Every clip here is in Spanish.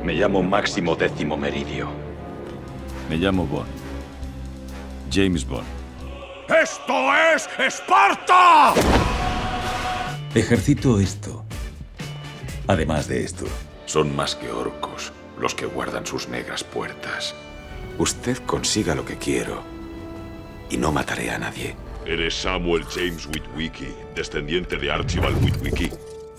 Me llamo Máximo Décimo Meridio. Me llamo Bond. James Bond. ¡Esto es Esparta! Ejercito esto. Además de esto. Son más que orcos los que guardan sus negras puertas. Usted consiga lo que quiero y no mataré a nadie. Eres Samuel James Witwicky, descendiente de Archibald Witwicky.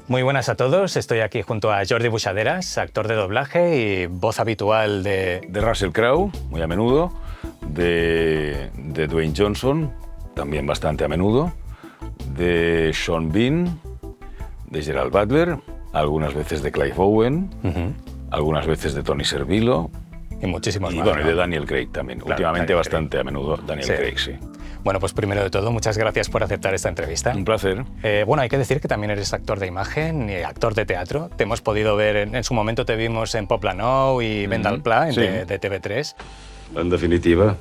Muy buenas a todos, estoy aquí junto a Jordi Buixaderas, actor de doblaje y voz habitual de Russell Crowe, muy a menudo. De Dwayne Johnson, también bastante a menudo. De Sean Bean, de Gerald Butler, algunas veces de Clive Owen, algunas veces de Tony Servillo. Y muchísimos más. Bueno, y ¿no? de Daniel Craig también. Claro, Últimamente Daniel bastante Craig. a menudo Daniel Sí. Craig, sí. Bueno, pues primero de todo, muchas gracias por aceptar esta entrevista. Un placer. Bueno, hay que decir que también eres actor de imagen y actor de teatro. Te hemos podido ver, en su momento te vimos en Poblenou y Vendal Pla, sí. de TV3, En definitiva,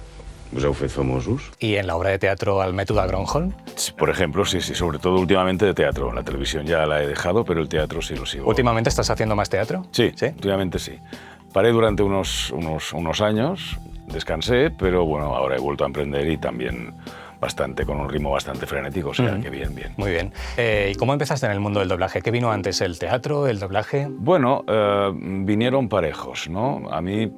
us heu fet famosos? y en la obra de teatro Al mètode Gronholm. Por ejemplo, sí, sobre todo últimamente de teatro. La televisión ya la he dejado, pero el teatro sí lo sigo. ¿Últimamente estás haciendo más teatro? Sí, ¿Sí? últimamente sí. Paré durante unos años, descansé, pero bueno, ahora he vuelto a emprender y también bastante, con un ritmo bastante frenético, o sea, que bien, bien. Muy bien. ¿Y cómo empezaste en el mundo del doblaje? ¿Qué vino antes, el teatro, el doblaje? Bueno, vinieron parejos, ¿no? A mí,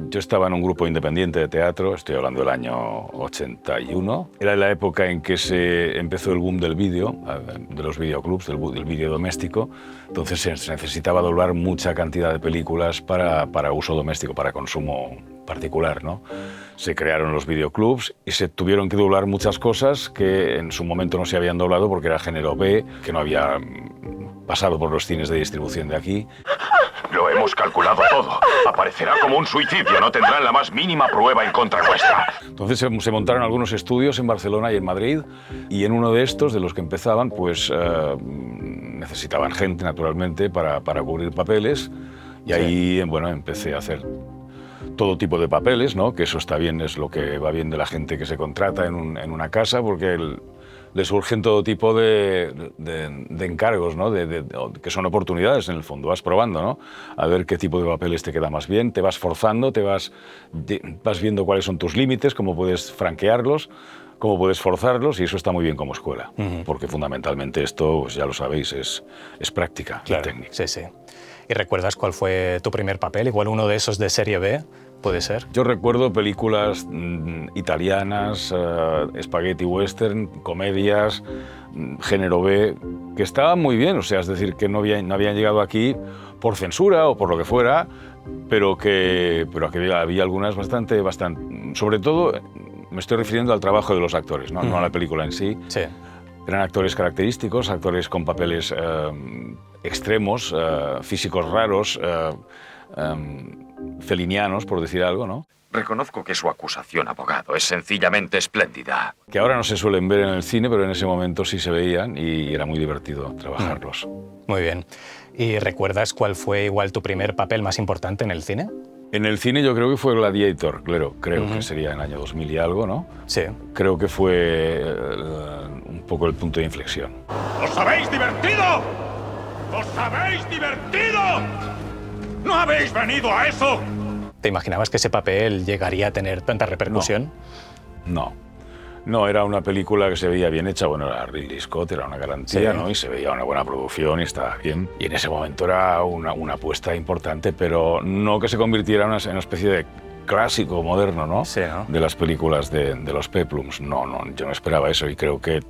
yo estaba en un grupo independiente de teatro, estoy hablando del año 81. Era la época en que se empezó el boom del vídeo, de los videoclubs, del vídeo doméstico. Entonces se necesitaba doblar mucha cantidad de películas para uso doméstico, para consumo particular, ¿no? Se crearon los videoclubs y se tuvieron que doblar muchas cosas que en su momento no se habían doblado porque era género B, que no había pasado por los cines de distribución de aquí. Lo hemos calculado todo. Aparecerá como un suicidio. No tendrán la más mínima prueba en contra nuestra. Entonces se montaron algunos estudios en Barcelona y en Madrid, y en uno de estos, de los que empezaban, pues necesitaban gente, naturalmente, para cubrir papeles, y ahí, bueno, empecé a hacer todo tipo de papeles, ¿no? Que eso está bien, es lo que va bien de la gente que se contrata en una casa, porque le surgen todo tipo de encargos, ¿no? Que son oportunidades, en el fondo. Vas probando, ¿no? A ver qué tipo de papeles te queda más bien, te vas forzando, vas viendo cuáles son tus límites, cómo puedes franquearlos, cómo puedes forzarlos, y eso está muy bien como escuela, porque fundamentalmente esto, pues ya lo sabéis, es práctica y técnica. Sí, sí. ¿Y recuerdas cuál fue tu primer papel? Igual uno de esos de serie B, puede ser. Yo recuerdo películas italianas, spaghetti western, comedias, género B, que estaban muy bien, o sea, es decir, que no habían llegado aquí por censura o por lo que fuera, pero que había algunas bastante, sobre todo me estoy refiriendo al trabajo de los actores, no a la película en sí. Sí. Eran actores característicos, actores con papeles extremos, físicos raros, felinianos, por decir algo, ¿no? Reconozco que su acusación, abogado, es sencillamente espléndida. Que ahora no se suelen ver en el cine, pero en ese momento sí se veían y era muy divertido trabajarlos. Muy bien. ¿Y recuerdas cuál fue igual tu primer papel más importante en el cine? En el cine yo creo que fue Gladiator, creo que sería en el año 2000 y algo, ¿no? Sí. Creo que fue un poco el punto de inflexión. ¿Os habéis divertido? ¿Os habéis divertido? ¿No habéis venido a eso? ¿Te imaginabas que ese papel llegaría a tener tanta repercusión? No, era una película que se veía bien hecha. Bueno, era Ridley Scott, era una garantía, Sí. ¿no? Y se veía una buena producción y estaba bien. Y en ese momento era una apuesta importante, pero no que se convirtiera en una especie de clásico moderno, ¿no? Sí, ¿no? De las películas de los Peplums. No, yo no esperaba eso y creo que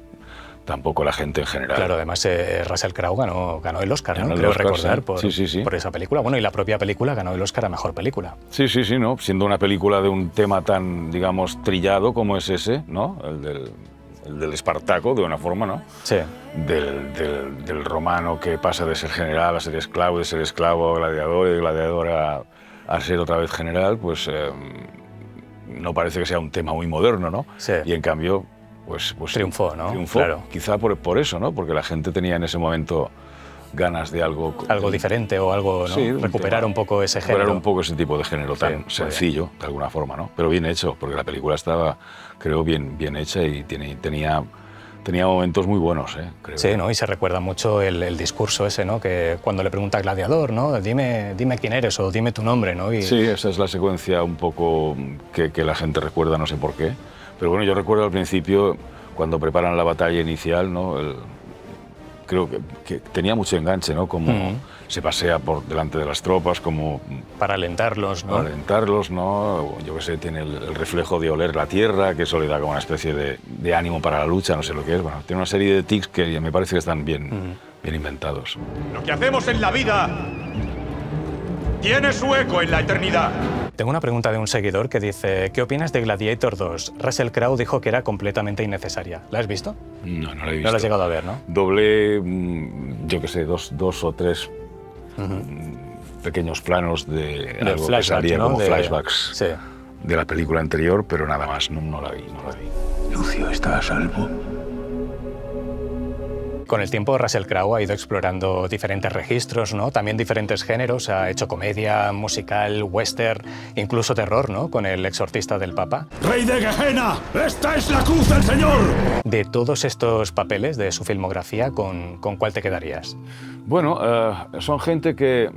tampoco la gente en general. Claro, además Russell Crowe ganó el Oscar, Ganó ¿no? el Creo Oscar, recordar sí. por esa película. Bueno, y la propia película ganó el Oscar a Mejor Película. Sí, ¿no? Siendo una película de un tema tan, digamos, trillado como es ese, ¿no? El del Espartaco, de una forma, ¿no? Sí. Del romano que pasa de ser general a ser esclavo, de ser esclavo a gladiador y de gladiador a ser otra vez general, pues no parece que sea un tema muy moderno, ¿no? Sí. Y en cambio, pues Triunfó, ¿no? Triunfó, Claro. quizá por eso, ¿no? Porque la gente tenía en ese momento ganas de algo Diferente o algo, ¿no? Sí, recuperar un poco ese género. Recuperar un poco ese tipo de género tan muy sencillo, de alguna forma, ¿no? Pero bien hecho, porque la película estaba, creo, bien hecha y tenía tenía momentos muy buenos, creo. Sí, ¿no? Y se recuerda mucho el discurso ese, ¿no? Que cuando le pregunta a Gladiador, ¿no? Dime quién eres o dime tu nombre, ¿no? Y... Sí, esa es la secuencia un poco que la gente recuerda, no sé por qué. Pero bueno, yo recuerdo al principio, cuando preparan la batalla inicial, ¿no? Creo que tenía mucho enganche, ¿no? Como se pasea por delante de las tropas, como... Para alentarlos, ¿no? Para alentarlos, ¿no? Yo qué sé, tiene el reflejo de oler la tierra, que eso le da como una especie de ánimo para la lucha, no sé lo que es. Bueno, tiene una serie de tics que me parece que están bien inventados. Lo que hacemos en la vida tiene su eco en la eternidad. Tengo una pregunta de un seguidor que dice: ¿qué opinas de Gladiator 2? Russell Crowe dijo que era completamente innecesaria. ¿La has visto? No, no la he visto. No la has llegado a ver, ¿no? Doblé, yo qué sé, dos o tres pequeños planos de algo que salía, ¿no? como flashbacks Sí. de la película anterior, pero nada más, no la vi. Lucio está a salvo. Con el tiempo, Russell Crowe ha ido explorando diferentes registros, ¿no? También diferentes géneros. Ha hecho comedia, musical, western, incluso terror, ¿no? Con El exorcista del Papa. ¡Rey de Gehenna! ¡Esta es la cruz del Señor! De todos estos papeles de su filmografía, ¿con cuál te quedarías? Bueno, son gente que...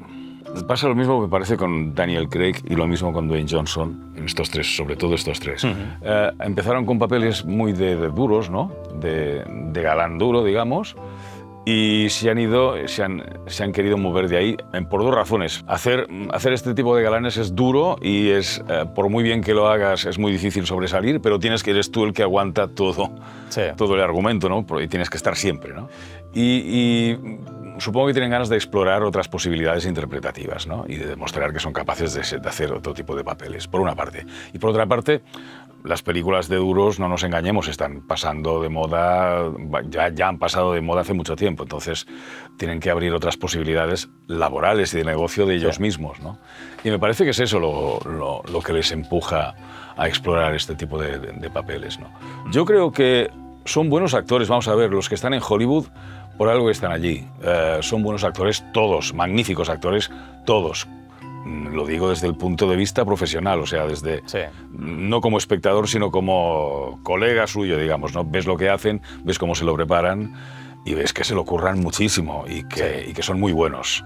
Pasa lo mismo, me parece, con Daniel Craig y lo mismo con Dwayne Johnson, estos tres, sobre todo estos tres. Empezaron con papeles muy de duros, ¿no? De galán duro, digamos, y se han querido mover de ahí por dos razones. Hacer este tipo de galanes es duro y por muy bien que lo hagas, es muy difícil sobresalir, pero eres tú el que aguanta todo el argumento, ¿no? Y tienes que estar siempre, ¿no? Y supongo que tienen ganas de explorar otras posibilidades interpretativas, ¿no? Y de demostrar que son capaces de hacer otro tipo de papeles, por una parte. Y por otra parte, las películas de duros, no nos engañemos, están pasando de moda, ya han pasado de moda hace mucho tiempo, entonces tienen que abrir otras posibilidades laborales y de negocio de ellos mismos, ¿no? Y me parece que es eso lo que les empuja a explorar este tipo de papeles, ¿no? Yo creo que son buenos actores, vamos a ver, los que están en Hollywood, por algo están allí. Son buenos actores todos, magníficos actores todos. Lo digo desde el punto de vista profesional, o sea, no como espectador, sino como colega suyo, digamos, ¿no? Ves lo que hacen, ves cómo se lo preparan y ves que se lo curran muchísimo y que son muy buenos.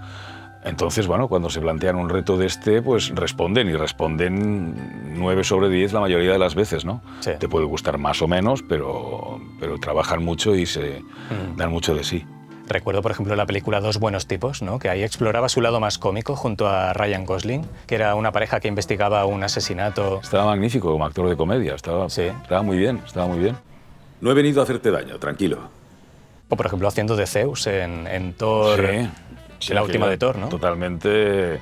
Entonces, bueno, cuando se plantean un reto de pues responden 9 sobre 10 la mayoría de las veces, ¿no? Sí. Te puede gustar más o menos, pero trabajan mucho y se dan mucho de sí. Recuerdo, por ejemplo, la película Dos buenos tipos, ¿no? Que ahí exploraba su lado más cómico junto a Ryan Gosling, que era una pareja que investigaba un asesinato. Estaba magnífico como actor de comedia, estaba muy bien. No he venido a hacerte daño, tranquilo. O, por ejemplo, haciendo de Zeus en Thor... Sí, la última de Thor, ¿no? Totalmente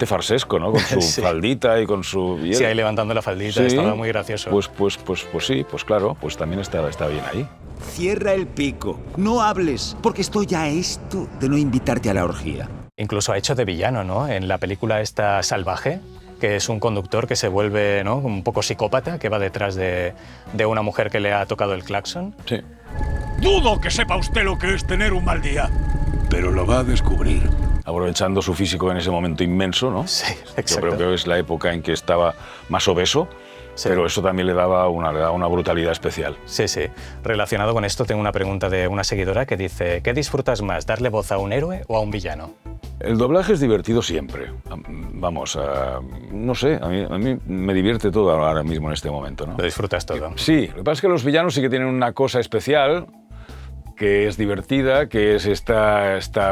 farsesco, ¿no? Con su faldita y con su... Sí, ahí levantando la faldita, estaba muy gracioso. Pues sí, pues claro, pues también está bien ahí. Cierra el pico, no hables, porque estoy a esto de no invitarte a la orgía. Incluso ha hecho de villano, ¿no? En la película esta Salvaje, que es un conductor que se vuelve, ¿no? Un poco psicópata, que va detrás de una mujer que le ha tocado el claxon. Sí. Dudo que sepa usted lo que es tener un mal día. Pero lo va a descubrir. Aprovechando su físico en ese momento inmenso, ¿no? Sí, exacto. Yo creo que es la época en que estaba más obeso, pero eso también le daba una brutalidad especial. Sí. Relacionado con esto, tengo una pregunta de una seguidora que dice: ¿qué disfrutas más, darle voz a un héroe o a un villano? El doblaje es divertido siempre. Vamos, no sé, a mí me divierte todo ahora mismo en este momento, ¿no? Lo disfrutas todo. Sí, lo que pasa es que los villanos sí que tienen una cosa especial, que es divertida, que es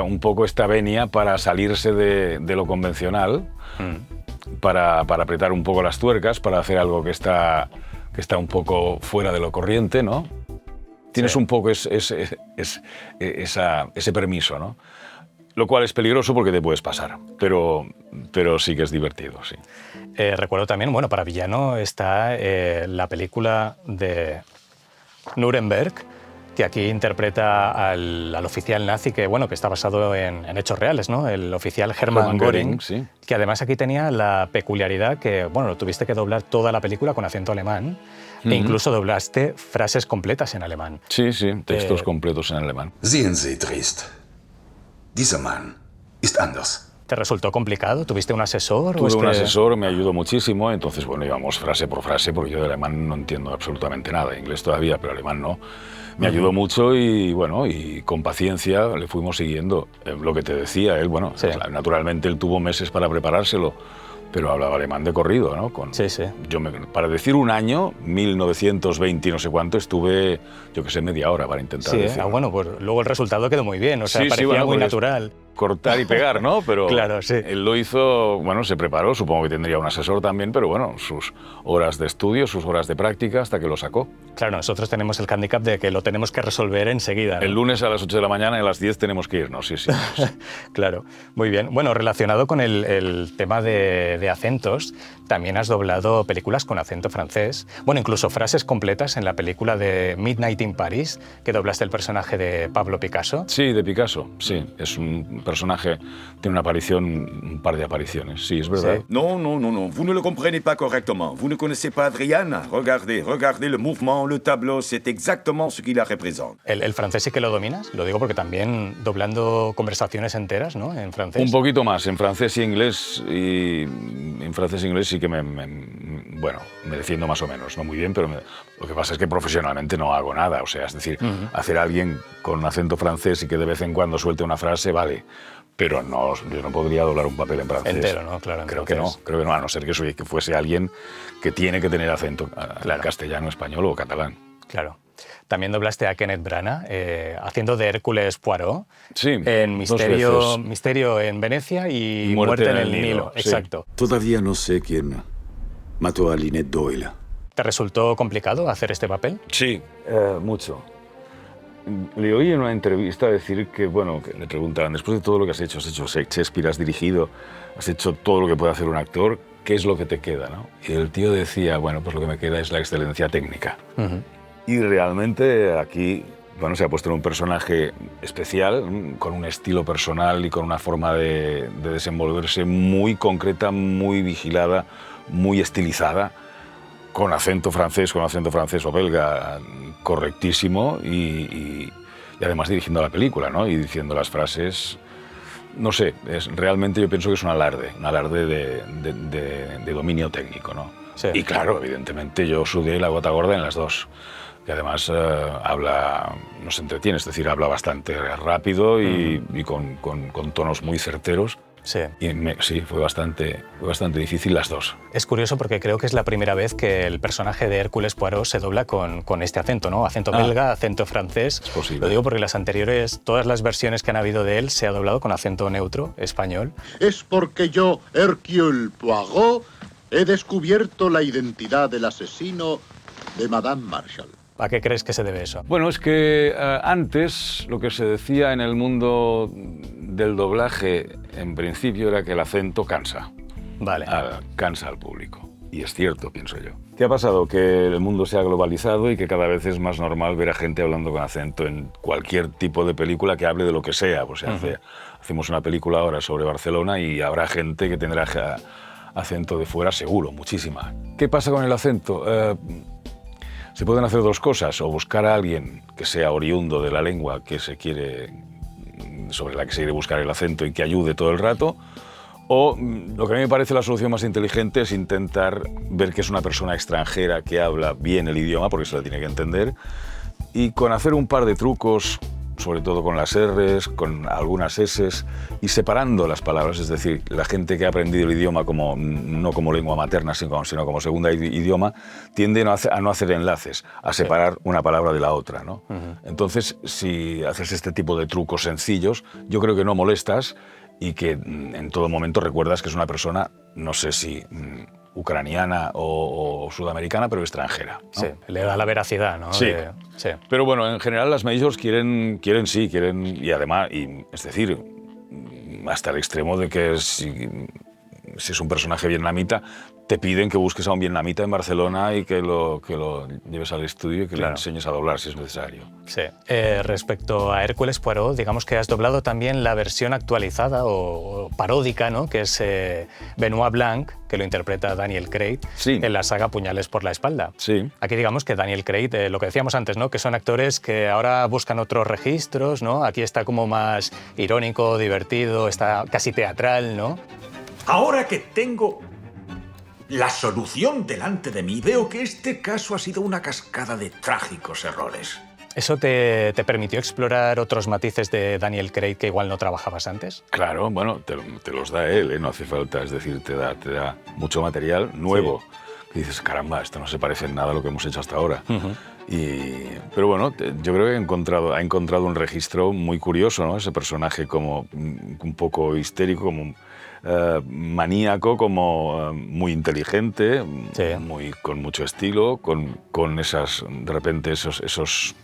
un poco esta venia para salirse de lo convencional, para apretar un poco las tuercas, para hacer algo que está un poco fuera de lo corriente, ¿no? Tienes un poco ese permiso, ¿no? Lo cual es peligroso porque te puedes pasar, pero sí que es divertido, sí. Recuerdo también, bueno, para villano está la película de Nuremberg, que aquí interpreta al oficial nazi que está basado en hechos reales, ¿no? El oficial Hermann Göring, sí. Que además aquí tenía la peculiaridad que, lo tuviste que doblar toda la película con acento alemán e incluso doblaste frases completas en alemán. Sí, textos completos en alemán. Sehen Sie, Dresd. Dieser Mann ist anders. ¿Te resultó complicado? ¿Tuviste un asesor? Tuve un asesor, me ayudó muchísimo, entonces, bueno, íbamos frase por frase, porque yo de alemán no entiendo absolutamente nada, inglés todavía, pero alemán no. Me ayudó mucho y, bueno, y con paciencia le fuimos siguiendo. Lo que te decía, él, bueno, Sí. naturalmente él tuvo meses para preparárselo, pero hablaba alemán de corrido, ¿no? Sí, sí. Para decir un año, 1920 y no sé cuánto, estuve, yo que sé, media hora para intentar Sí, decirlo. bueno, pues luego el resultado quedó muy bien, o sea, Sí, sí, parecía bueno, muy porque natural. Cortar y pegar, ¿no? Pero Claro, sí. él lo hizo, bueno, se preparó, supongo que tendría un asesor también, pero bueno, sus horas de estudio, sus horas de práctica hasta que lo sacó. Claro, nosotros tenemos el hándicap de que lo tenemos que resolver enseguida, ¿no? El lunes a las 8 de la mañana y a las 10 tenemos que irnos, sí, sí. Claro, muy bien. Bueno, relacionado con el tema de acentos, también has doblado películas con acento francés. Bueno, incluso frases completas en la película de Midnight in Paris, que doblaste el personaje de Pablo Picasso. Sí, de Picasso, sí. Es un personaje, tiene una aparición, un par de apariciones, sí, es verdad. Sí. Non, non, non, non, vous ne le comprenez pas correctement. Vous ne connaissez pas Adriana. Regardez, regardez le mouvement, le tableau, c'est exactement ce qu'il la représente. ¿El francés sí que lo dominas? Lo digo porque también doblando conversaciones enteras, ¿no? En francés. Un poquito más, en francés y inglés, sí que bueno, me defiendo más o menos, no muy bien, pero lo que pasa es que profesionalmente no hago nada, o sea, es decir, hacer a alguien con un acento francés y que de vez en cuando suelte una frase, vale, pero no, yo no podría doblar un papel en francés. Entero, ¿no? Claro, en creo francés. que no, a no ser que fuese alguien que tiene que tener acento Claro. castellano, español o catalán. Claro. También doblaste a Kenneth Branagh, haciendo de Hércules Poirot, Sí, en dos veces. Misterio en Venecia y Muerte en el Nilo. sí. Exacto. Todavía no sé quién mató a Lynette Doyle. ¿Te resultó complicado hacer este papel? Sí, mucho. Le oí en una entrevista decir que, bueno, que le preguntaban, después de todo lo que has hecho Shakespeare, has dirigido, has hecho todo lo que puede hacer un actor, ¿qué es lo que te queda, no? Y el tío decía, bueno, pues lo que me queda es la excelencia técnica. Y realmente aquí, bueno, se ha puesto en un personaje especial, con un estilo personal y con una forma de desenvolverse muy concreta, muy vigilada, muy estilizada, con acento francés o belga correctísimo y además dirigiendo la película, ¿no? Y diciendo las frases, no sé, realmente yo pienso que es un alarde de dominio técnico, ¿no? Sí. Y claro, evidentemente yo sudé la gota gorda en las dos. Que además nos entretiene, es decir, habla bastante rápido y con tonos muy certeros. Sí. Y sí, fue bastante difícil las dos. Es curioso porque creo que es la primera vez que el personaje de Hércules Poirot se dobla con este acento, ¿no? Acento belga, acento francés. Es posible. Lo digo porque las anteriores, todas las versiones que han habido de él se ha doblado con acento neutro, español. Es porque yo, Hercule Poirot, he descubierto la identidad del asesino de Madame Marshall. ¿A qué crees que se debe eso? Bueno, es que antes lo que se decía en el mundo del doblaje, en principio, era que el acento cansa. Vale. Cansa al público. Y es cierto, pienso yo. ¿Qué ha pasado? Que el mundo se ha globalizado y que cada vez es más normal ver a gente hablando con acento en cualquier tipo de película que hable de lo que sea. Pues hacemos una película ahora sobre Barcelona y habrá gente que tendrá acento de fuera, seguro, muchísima. ¿Qué pasa con el acento? Se pueden hacer dos cosas, o buscar a alguien que sea oriundo de la lengua sobre la que se quiere buscar el acento y que ayude todo el rato, o lo que a mí me parece la solución más inteligente es intentar ver que es una persona extranjera que habla bien el idioma, porque se la tiene que entender, y con hacer un par de trucos, sobre todo con las R's, con algunas S's, y separando las palabras, es decir, la gente que ha aprendido el idioma no como lengua materna, sino como segunda idioma, tiende a no hacer enlaces, a separar una palabra de la otra, ¿no? Entonces, si haces este tipo de trucos sencillos, yo creo que no molestas y que en todo momento recuerdas que es una persona, no sé si ucraniana o sudamericana, pero extranjera, ¿no? Sí, le da la veracidad, ¿no? Sí. Sí. Pero bueno, en general las majors quieren, y además, es decir, hasta el extremo de que si es un personaje vietnamita, te piden que busques a un vietnamita en Barcelona y que lo lleves al estudio y que le enseñes a doblar si es necesario. Sí. Respecto a Hércules Poirot, digamos que has doblado también la versión actualizada o paródica, ¿no? Que es Benoit Blanc, que lo interpreta Daniel Craig en la saga Puñales por la espalda. Sí. Aquí digamos que Daniel Craig, lo que decíamos antes, ¿no? Que son actores que ahora buscan otros registros, ¿no? Aquí está como más irónico, divertido, está casi teatral, ¿no? Ahora que tengo la solución delante de mí, veo que este caso ha sido una cascada de trágicos errores. ¿Eso te permitió explorar otros matices de Daniel Craig que igual no trabajabas antes? Claro, bueno, te los da él, ¿eh? No hace falta, es decir, te da mucho material nuevo. Sí. Y dices, caramba, esto no se parece en nada a lo que hemos hecho hasta ahora. Pero bueno, yo creo que ha encontrado un registro muy curioso, ¿no? Ese personaje como un poco histérico, como maníaco, como muy inteligente, con mucho estilo, con esas, de repente esos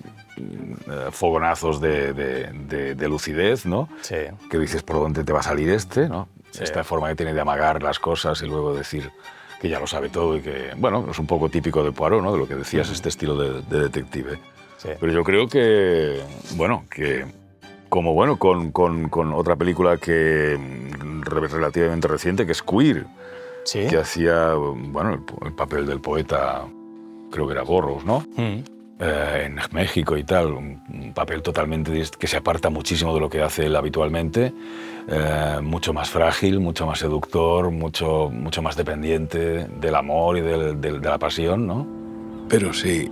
fogonazos de lucidez, ¿no? Sí. Que dices, ¿por dónde te va a salir este? ¿No? Sí. Esta forma que tiene de amagar las cosas y luego decir que ya lo sabe todo y que, bueno, es un poco típico de Poirot, ¿no? De lo que decías, este estilo de detective. Sí. Pero yo creo que, bueno, con otra película que relativamente reciente, que es Queer, ¿sí? Que hacía, bueno, el papel del poeta, creo que era Burroughs, ¿no? En México y tal, un papel totalmente que se aparta muchísimo de lo que hace él habitualmente, mucho más frágil, mucho más seductor, mucho más dependiente del amor y de la pasión, ¿no? Pero sí,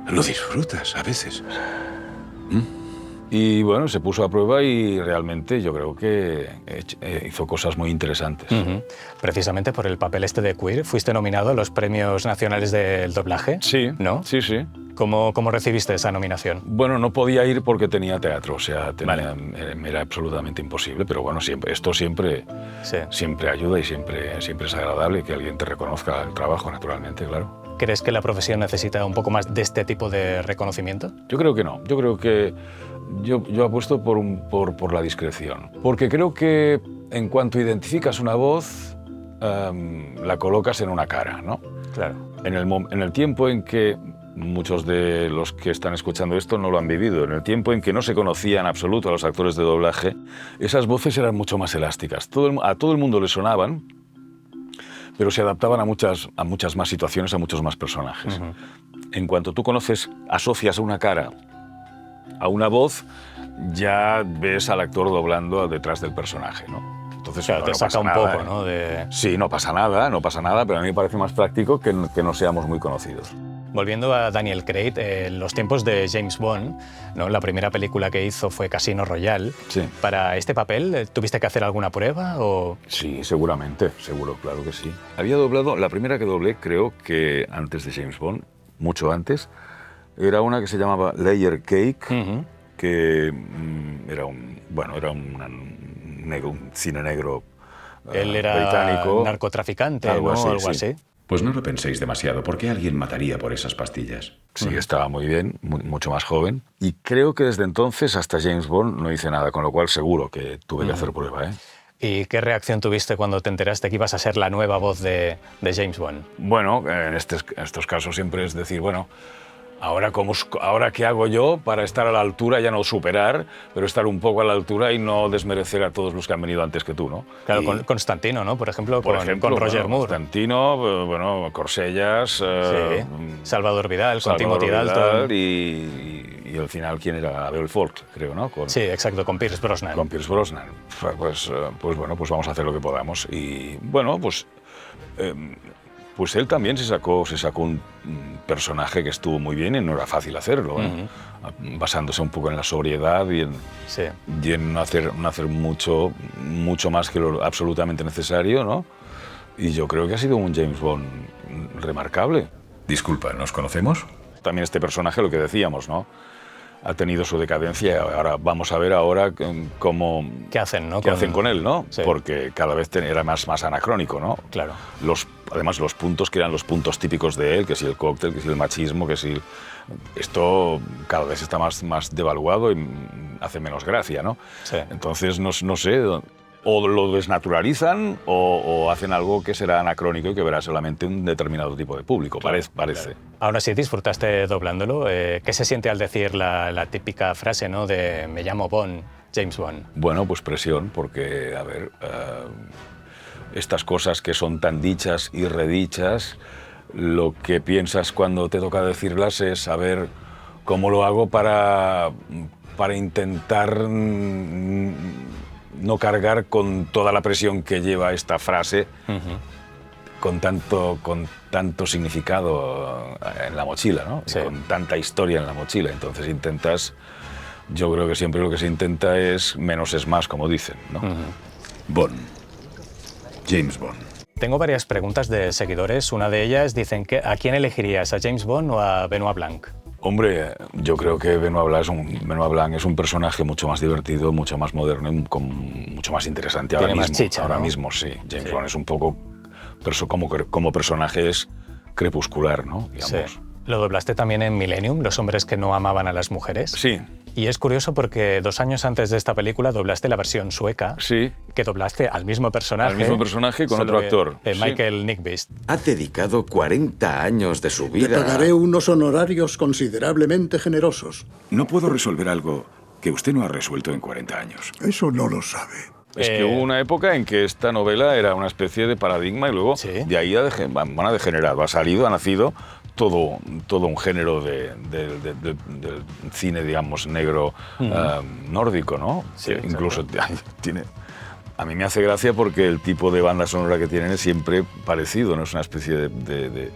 lo disfrutas a veces. Y bueno, se puso a prueba y realmente yo creo que hizo cosas muy interesantes. Precisamente por el papel este de Queer, fuiste nominado a los Premios Nacionales del Doblaje. Sí, ¿no? Sí, sí. ¿Cómo recibiste esa nominación? Bueno, no podía ir porque tenía teatro, o sea, me era absolutamente imposible, pero bueno, esto siempre ayuda y siempre es agradable que alguien te reconozca el trabajo, naturalmente, claro. ¿Crees que la profesión necesita un poco más de este tipo de reconocimiento? Yo creo que no. Yo creo que yo apuesto por la discreción. Porque creo que en cuanto identificas una voz, la colocas en una cara, ¿no? Claro. En el tiempo en que muchos de los que están escuchando esto no lo han vivido, en el tiempo en que no se conocía en absoluto a los actores de doblaje, esas voces eran mucho más elásticas. A todo el mundo le sonaban, pero se adaptaban a muchas más situaciones, a muchos más personajes. En cuanto tú asocias a una cara a una voz, ya ves al actor doblando detrás del personaje, ¿no? Entonces, claro, te saca un poco, ¿no? Sí, no pasa nada, pero a mí me parece más práctico que no seamos muy conocidos. Volviendo a Daniel Craig, en los tiempos de James Bond, ¿no? La primera película que hizo fue Casino Royale. Sí. ¿Para este papel tuviste que hacer alguna prueba? O... Sí, seguramente, seguro, claro que sí. Había doblado, la primera que doblé, creo que antes de James Bond, mucho antes, era una que se llamaba Layer Cake, que era un cine negro Él era británico, narcotraficante, algo así. Pues no lo penséis demasiado, porque alguien mataría por esas pastillas. Sí, estaba muy bien, mucho más joven. Y creo que desde entonces hasta James Bond no hice nada, con lo cual seguro que tuve que hacer prueba, ¿eh? ¿Y qué reacción tuviste cuando te enteraste que ibas a ser la nueva voz de James Bond? Bueno, en estos casos siempre es decir, bueno, ahora qué hago yo para estar a la altura, ya no superar, pero estar un poco a la altura y no desmerecer a todos los que han venido antes que tú, ¿no? Claro, con Constantino, ¿no? Por ejemplo, con Roger Moore. Constantino, Corsellas... sí. Salvador Vidal, con Timothy Dalton. Y al final, ¿quién era? Abel Folk, creo, ¿no? Sí, exacto, con Pierce Brosnan. Con Pierce Brosnan. Pues vamos a hacer lo que podamos. Y bueno, pues él también se sacó un personaje que estuvo muy bien y no era fácil hacerlo, ¿eh? Basándose un poco en la sobriedad y en no hacer mucho más que lo absolutamente necesario, ¿no? Y yo creo que ha sido un James Bond remarcable. Disculpa, ¿nos conocemos? También este personaje, lo que decíamos, ¿no? Ha tenido su decadencia. Ahora vamos a ver cómo... ¿Qué hacen, no? ¿Qué hacen con él, no? Sí. Porque cada vez era más anacrónico, ¿no? Claro. Además, los puntos que eran los puntos típicos de él, que si el cóctel, que si el machismo, que si... Esto cada vez está más devaluado y hace menos gracia, ¿no? Sí. Entonces, no sé... o lo desnaturalizan o hacen algo que será anacrónico y que verá solamente un determinado tipo de público, parece. Claro. Ahora sí, disfrutaste doblándolo. ¿Qué se siente al decir la típica frase, ¿no? De me llamo Bond, James Bond? Bueno, pues presión, porque, a ver, estas cosas que son tan dichas y redichas, lo que piensas cuando te toca decirlas es saber cómo lo hago para intentar no cargar con toda la presión que lleva esta frase, con tanto significado en la mochila, ¿no? Sí. Con tanta historia en la mochila. Entonces yo creo que siempre lo que se intenta es menos es más, como dicen, ¿no? Bond. James Bond. Tengo varias preguntas de seguidores. Una de ellas dicen que ¿a quién elegirías? ¿A James Bond o a Benoit Blanc? Hombre, yo creo que Benoit Blanc es un personaje mucho más divertido, mucho más moderno, mucho más interesante ahora mismo. Chicha, ahora ¿no? mismo, sí. James Bond es un poco, como personaje es crepuscular, ¿no? Digamos. Sí. ¿Lo doblaste también en Millennium, Los hombres que no amaban a las mujeres? Sí. Y es curioso porque 2 años antes de esta película doblaste la versión sueca, sí, que doblaste al mismo personaje. Al mismo personaje con otro actor. Michael Nyqvist. Ha dedicado 40 años de su vida. Le pagaré unos honorarios considerablemente generosos. No puedo resolver algo que usted no ha resuelto en 40 años. Eso no lo sabe. Es que hubo una época en que esta novela era una especie de paradigma y luego de ahí van a degenerar. Ha nacido todo un género del cine, digamos, negro nórdico, ¿no? Sí, incluso tiene... A mí me hace gracia porque el tipo de banda sonora que tienen es siempre parecido, ¿no? Es una especie de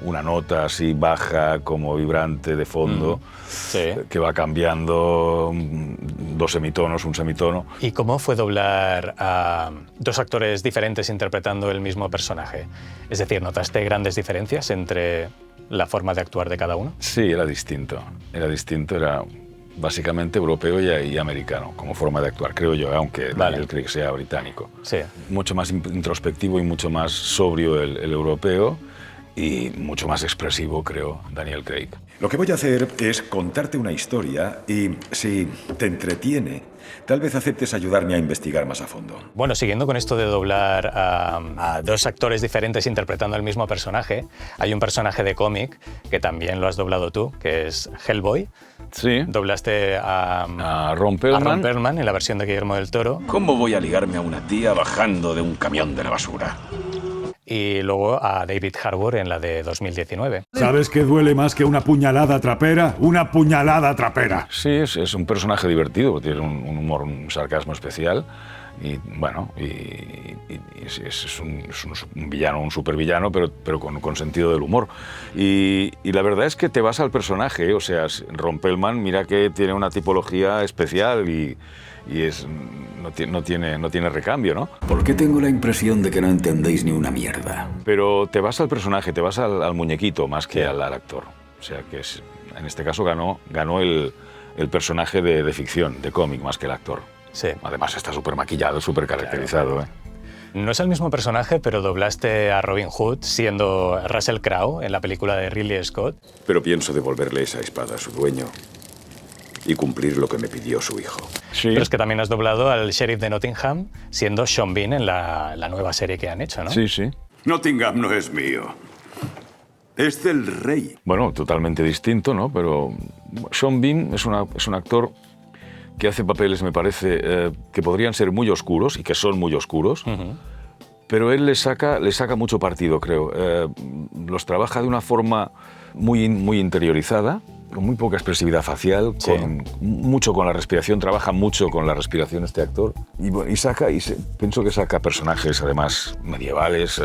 una nota así baja, como vibrante de fondo, que va cambiando 2 semitonos, un semitono. ¿Y cómo fue doblar a 2 actores diferentes interpretando el mismo personaje? Es decir, ¿notaste grandes diferencias entre la forma de actuar de cada uno? Sí, era distinto, era básicamente europeo y americano, como forma de actuar, creo yo, aunque Daniel Craig sea británico. Sí. Mucho más introspectivo y mucho más sobrio el europeo y mucho más expresivo, creo, Daniel Craig. Lo que voy a hacer es contarte una historia y, si te entretiene, tal vez aceptes ayudarme a investigar más a fondo. Bueno, siguiendo con esto de doblar a 2 actores diferentes interpretando el mismo personaje, hay un personaje de cómic que también lo has doblado tú, que es Hellboy. Sí. Doblaste a Ron Perlman en la versión de Guillermo del Toro. ¿Cómo voy a ligarme a una tía bajando de un camión de la basura? Y luego a David Harbour en la de 2019. ¿Sabes qué duele más que una puñalada trapera? ¡Una puñalada trapera! Sí, es un personaje divertido, porque tiene un humor, un sarcasmo especial. Y bueno, es un villano, un supervillano, pero con sentido del humor. Y la verdad es que te vas al personaje, o sea, Ron Perlman, mira que tiene una tipología especial y no tiene recambio, ¿no? ¿Por qué tengo la impresión de que no entendéis ni una mierda? Pero te vas al personaje, te vas al muñequito más que al actor. O sea, que en este caso ganó el personaje de ficción, de cómic, más que el actor. Sí. Además está súper maquillado, súper caracterizado. Claro. No es el mismo personaje, pero doblaste a Robin Hood siendo Russell Crowe en la película de Ridley Scott. Pero pienso devolverle esa espada a su dueño y cumplir lo que me pidió su hijo. Sí. Pero es que también has doblado al sheriff de Nottingham siendo Sean Bean en la nueva serie que han hecho, ¿no? Sí, sí. Nottingham no es mío. Es del rey. Bueno, totalmente distinto, ¿no? Pero Sean Bean es un actor que hace papeles, me parece, que podrían ser muy oscuros y que son muy oscuros, pero él le saca mucho partido, creo. Los trabaja de una forma muy interiorizada, con muy poca expresividad facial, mucho con la respiración, trabaja mucho con la respiración este actor, pienso que saca personajes además medievales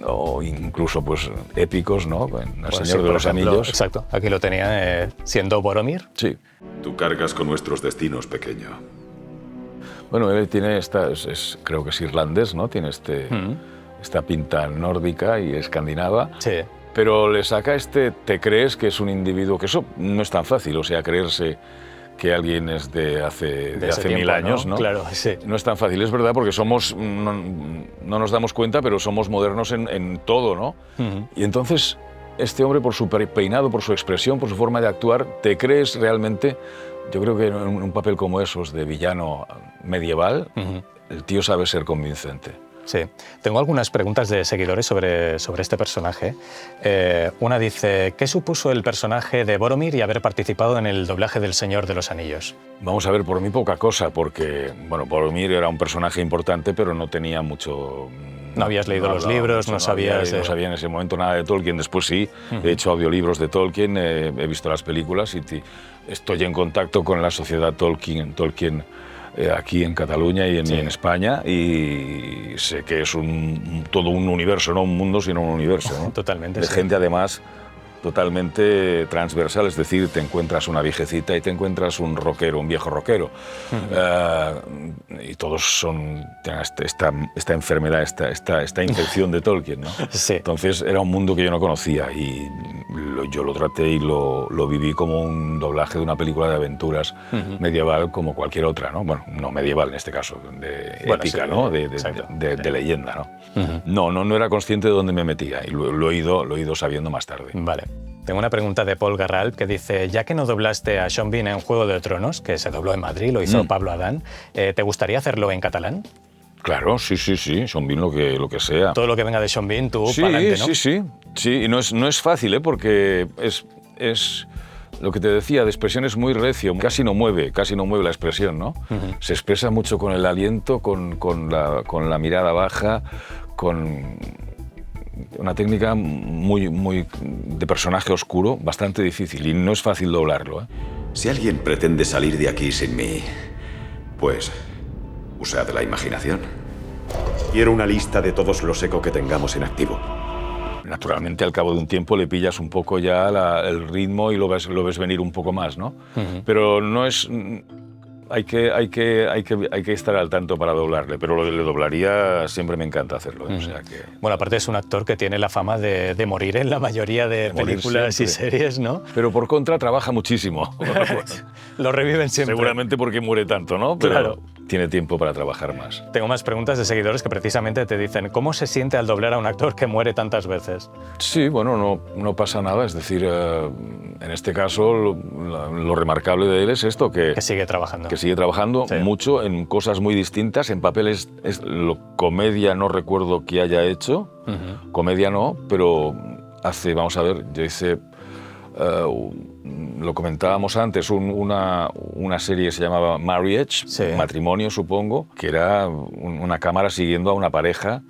o incluso pues épicos, ¿no? En El Señor de los Anillos. Exacto, aquí lo tenía siendo Boromir. Sí. Tú cargas con nuestros destinos, pequeño. Bueno, él tiene creo que es irlandés, ¿no? Tiene esta pinta nórdica y escandinava. Sí. Pero le saca te crees que es un individuo, que eso no es tan fácil, o sea, creerse que alguien es de hace 1000 años, ¿no? Claro, sí. No es tan fácil, es verdad, porque no nos damos cuenta, pero somos modernos en todo, ¿no? Y entonces, este hombre, por su peinado, por su expresión, por su forma de actuar, te crees realmente Yo creo que en un papel como esos, de villano medieval, el tío sabe ser convincente. Sí. Tengo algunas preguntas de seguidores sobre este personaje. Una dice, ¿qué supuso el personaje de Boromir y haber participado en el doblaje del Señor de los Anillos? Vamos a ver, por mí poca cosa, porque bueno, Boromir era un personaje importante, pero no tenía mucho... No habías leído los libros, no sabías... No sabía en ese momento nada de Tolkien. Después sí, he hecho audiolibros de Tolkien, he visto las películas y estoy en contacto con la sociedad Tolkien aquí en Cataluña y en España, y sé que es todo un universo, no un mundo, sino un universo, ¿no? Totalmente. De gente, además, totalmente transversal, es decir, te encuentras una viejecita y te encuentras un rockero, un viejo rockero, y todos tienen esta enfermedad, esta infección de Tolkien, ¿no? Sí. Entonces era un mundo que yo no conocía y yo lo traté y lo viví como un doblaje de una película de aventuras medieval como cualquier otra, ¿no? Bueno, no medieval en este caso, épica, sí, ¿no? De leyenda, ¿no? No era consciente de dónde me metía y lo he ido sabiendo más tarde. Vale. Tengo una pregunta de Paul Garralp que dice, ya que no doblaste a Sean Bean en Juego de Tronos, que se dobló en Madrid, lo hizo Pablo Adán, ¿te gustaría hacerlo en catalán? Claro, sí, Sean Bean lo que sea. Todo lo que venga de Sean Bean, tú pa'lante, ¿no? Sí, y no es fácil, porque es lo que te decía, de expresión es muy recio, casi no mueve la expresión, ¿no? Se expresa mucho con el aliento, con la mirada baja, con una técnica muy de personaje oscuro, bastante difícil, y no es fácil doblarlo, ¿eh? Si alguien pretende salir de aquí sin mí, pues usad la imaginación. Quiero una lista de todos los eco que tengamos en activo. Naturalmente, al cabo de un tiempo le pillas un poco ya el ritmo y lo ves venir un poco más, ¿no? Pero no es... Hay que estar al tanto para doblarle, pero lo que le doblaría siempre me encanta hacerlo, ¿eh? O sea que... Bueno, aparte es un actor que tiene la fama de morir en la mayoría de películas siempre. Y series, ¿no? Pero por contra trabaja muchísimo. Lo reviven siempre. Seguramente porque muere tanto, ¿no? Pero claro. Tiene tiempo para trabajar más. Tengo más preguntas de seguidores que precisamente te dicen, ¿cómo se siente al doblar a un actor que muere tantas veces? Sí, bueno, no pasa nada. Es decir, en este caso lo remarcable de él es esto, que sigue trabajando. Que sigue trabajando mucho en cosas muy distintas, en papeles... comedia no recuerdo que haya hecho, comedia no, pero vamos a ver, yo hice... lo comentábamos antes, una serie que se llamaba Marriage, matrimonio supongo, que era una cámara siguiendo a una pareja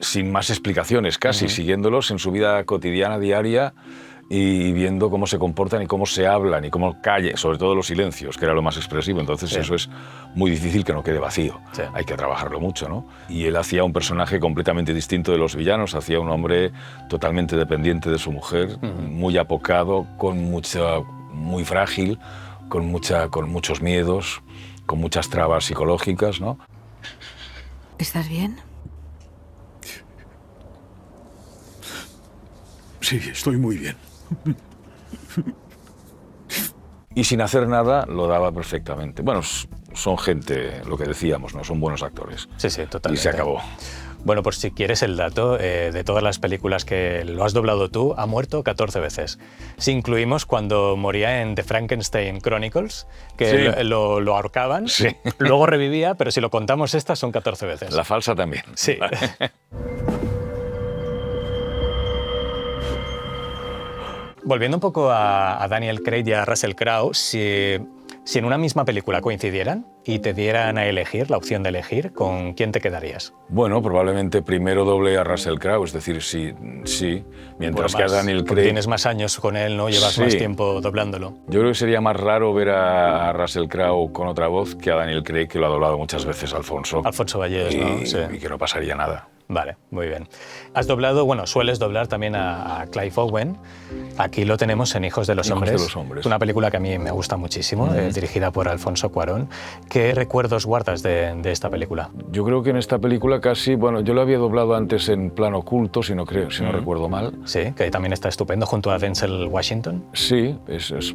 sin más explicaciones, casi siguiéndolos en su vida cotidiana, diaria, y viendo cómo se comportan y cómo se hablan y cómo callan, sobre todo los silencios, que era lo más expresivo. Entonces eso es muy difícil que no quede vacío. Hay que trabajarlo mucho, ¿no? Y él hacía un personaje completamente distinto de los villanos, hacía un hombre totalmente dependiente de su mujer, muy apocado, muy frágil, con muchos miedos, con muchas trabas psicológicas, ¿no? ¿Estás bien? Sí, estoy muy bien. Y sin hacer nada lo daba perfectamente. Bueno, son gente, lo que decíamos, ¿no? Son buenos actores. Sí, totalmente. Y se acabó. Bueno, por si quieres el dato, de todas las películas que lo has doblado tú, ha muerto 14 veces. Si incluimos cuando moría en The Frankenstein Chronicles, que lo ahorcaban, luego revivía, pero si lo contamos estas son 14 veces. La falsa también. Sí. Volviendo un poco a Daniel Craig y a Russell Crowe, si en una misma película coincidieran y te dieran a elegir, la opción de elegir, ¿con quién te quedarías? Bueno, probablemente primero doble a Russell Crowe, es decir, sí. Mientras que a Daniel Craig... Tienes más años con él, ¿no? Llevas más tiempo doblándolo. Yo creo que sería más raro ver a Russell Crowe con otra voz que a Daniel Craig, que lo ha doblado muchas veces Alfonso. Alfonso Vallés, ¿no? Sí. Y que no pasaría nada. Vale, muy bien. Has doblado, sueles doblar también a Clive Owen. Aquí lo tenemos en Hijos de los Hombres. Hijos de los Hombres. Es una película que a mí me gusta muchísimo, dirigida por Alfonso Cuarón. ¿Qué recuerdos guardas de esta película? Yo creo que en esta película casi, yo lo había doblado antes en Plano Oculto, si no recuerdo mal. Sí, que también está estupendo, junto a Denzel Washington. Sí, es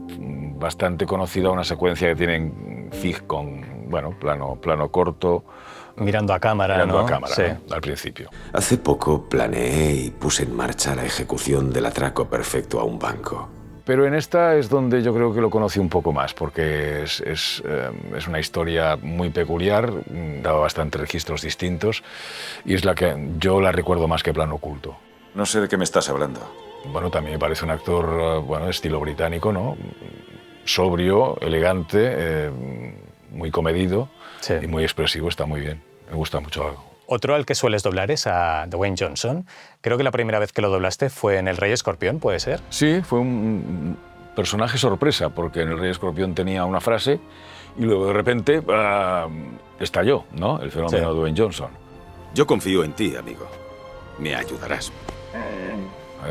bastante conocida una secuencia que tienen FIG con, plano corto. Mirando a cámara, ¿no? Sí. Al principio. Hace poco planeé y puse en marcha la ejecución del atraco perfecto a un banco. Pero en esta es donde yo creo que lo conocí un poco más, porque es una historia muy peculiar, daba bastantes registros distintos, y es la que yo la recuerdo más que Plano Oculto. No sé de qué me estás hablando. Bueno, también me parece un actor, bueno, estilo británico, ¿no? Sobrio, elegante, muy comedido y muy expresivo, está muy bien. Me gusta mucho. Otro al que sueles doblar es a Dwayne Johnson. Creo que la primera vez que lo doblaste fue en El Rey Escorpión, ¿puede ser? Sí, fue un personaje sorpresa, porque en El Rey Escorpión tenía una frase y luego de repente estalló, ¿no? El fenómeno de Dwayne Johnson. Yo confío en ti, amigo. Me ayudarás.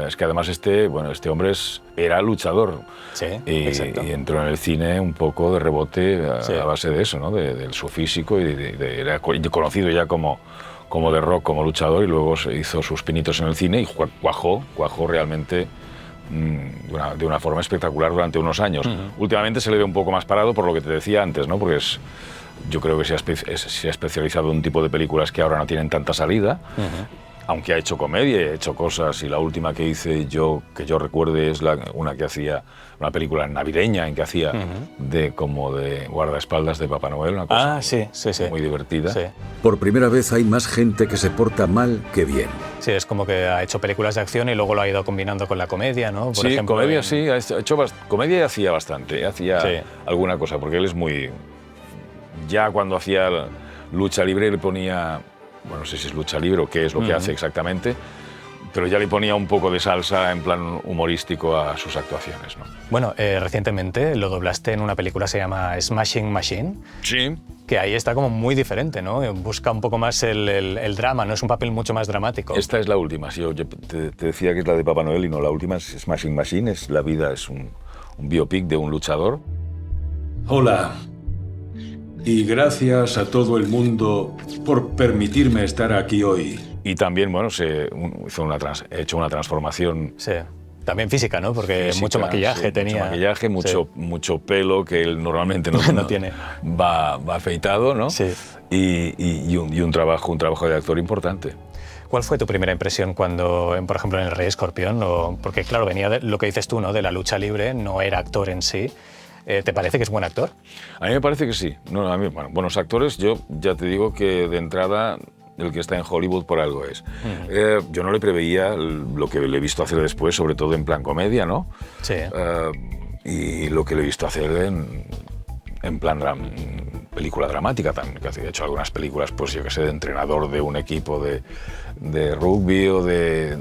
Es que además este hombre era luchador. Sí, exacto. Y entró en el cine un poco de rebote a base de eso, ¿no? De su físico, y era conocido ya como The Rock, como luchador, y luego se hizo sus pinitos en el cine y cuajó realmente de una forma espectacular durante unos años. Últimamente se le ve un poco más parado por lo que te decía antes, ¿no? Porque yo creo que se ha especializado en un tipo de películas que ahora no tienen tanta salida. Aunque ha hecho comedia y ha hecho cosas, y la última que hice yo, que yo recuerde, es una que hacía, una película navideña en que hacía como de guardaespaldas de Papá Noel, una cosa muy divertida. Sí. Por primera vez hay más gente que se porta mal que bien. Sí, es como que ha hecho películas de acción y luego lo ha ido combinando con la comedia, ¿no? Por ejemplo, comedia sí, ha hecho comedia y hacía bastante, hacía alguna cosa, porque él es muy... Ya cuando hacía lucha libre le ponía... Bueno, no sé si es lucha libre o qué es lo que hace exactamente, pero ya le ponía un poco de salsa en plan humorístico a sus actuaciones, ¿no? Bueno, recientemente lo doblaste en una película, se llama Smashing Machine. Sí. Que ahí está como muy diferente, ¿no? Busca un poco más el drama, ¿no? Es un papel mucho más dramático. Esta es la última, sí, yo te decía que es la de Papá Noel y no, la última es Smashing Machine, la vida es un biopic de un luchador. Hola. Y gracias a todo el mundo por permitirme estar aquí hoy. Y también, bueno, he hecho una transformación... Sí, también física, ¿no? Porque física, mucho maquillaje tenía. Mucho maquillaje, mucho pelo, que él normalmente no tiene. Va afeitado, ¿no? Sí. Y un trabajo de actor importante. ¿Cuál fue tu primera impresión cuando, por ejemplo, en El Rey Escorpión? Porque, claro, venía de lo que dices tú, ¿no? De la lucha libre, no era actor en sí. ¿Te parece que es buen actor? A mí me parece que sí. No, a mí, bueno, buenos actores, yo ya te digo que de entrada el que está en Hollywood por algo es. Yo no le preveía lo que le he visto hacer después, sobre todo en plan comedia, ¿no? Sí. Y lo que le he visto hacer en plan película dramática también, que ha hecho algunas películas, pues yo que sé, de entrenador de un equipo de rugby o de...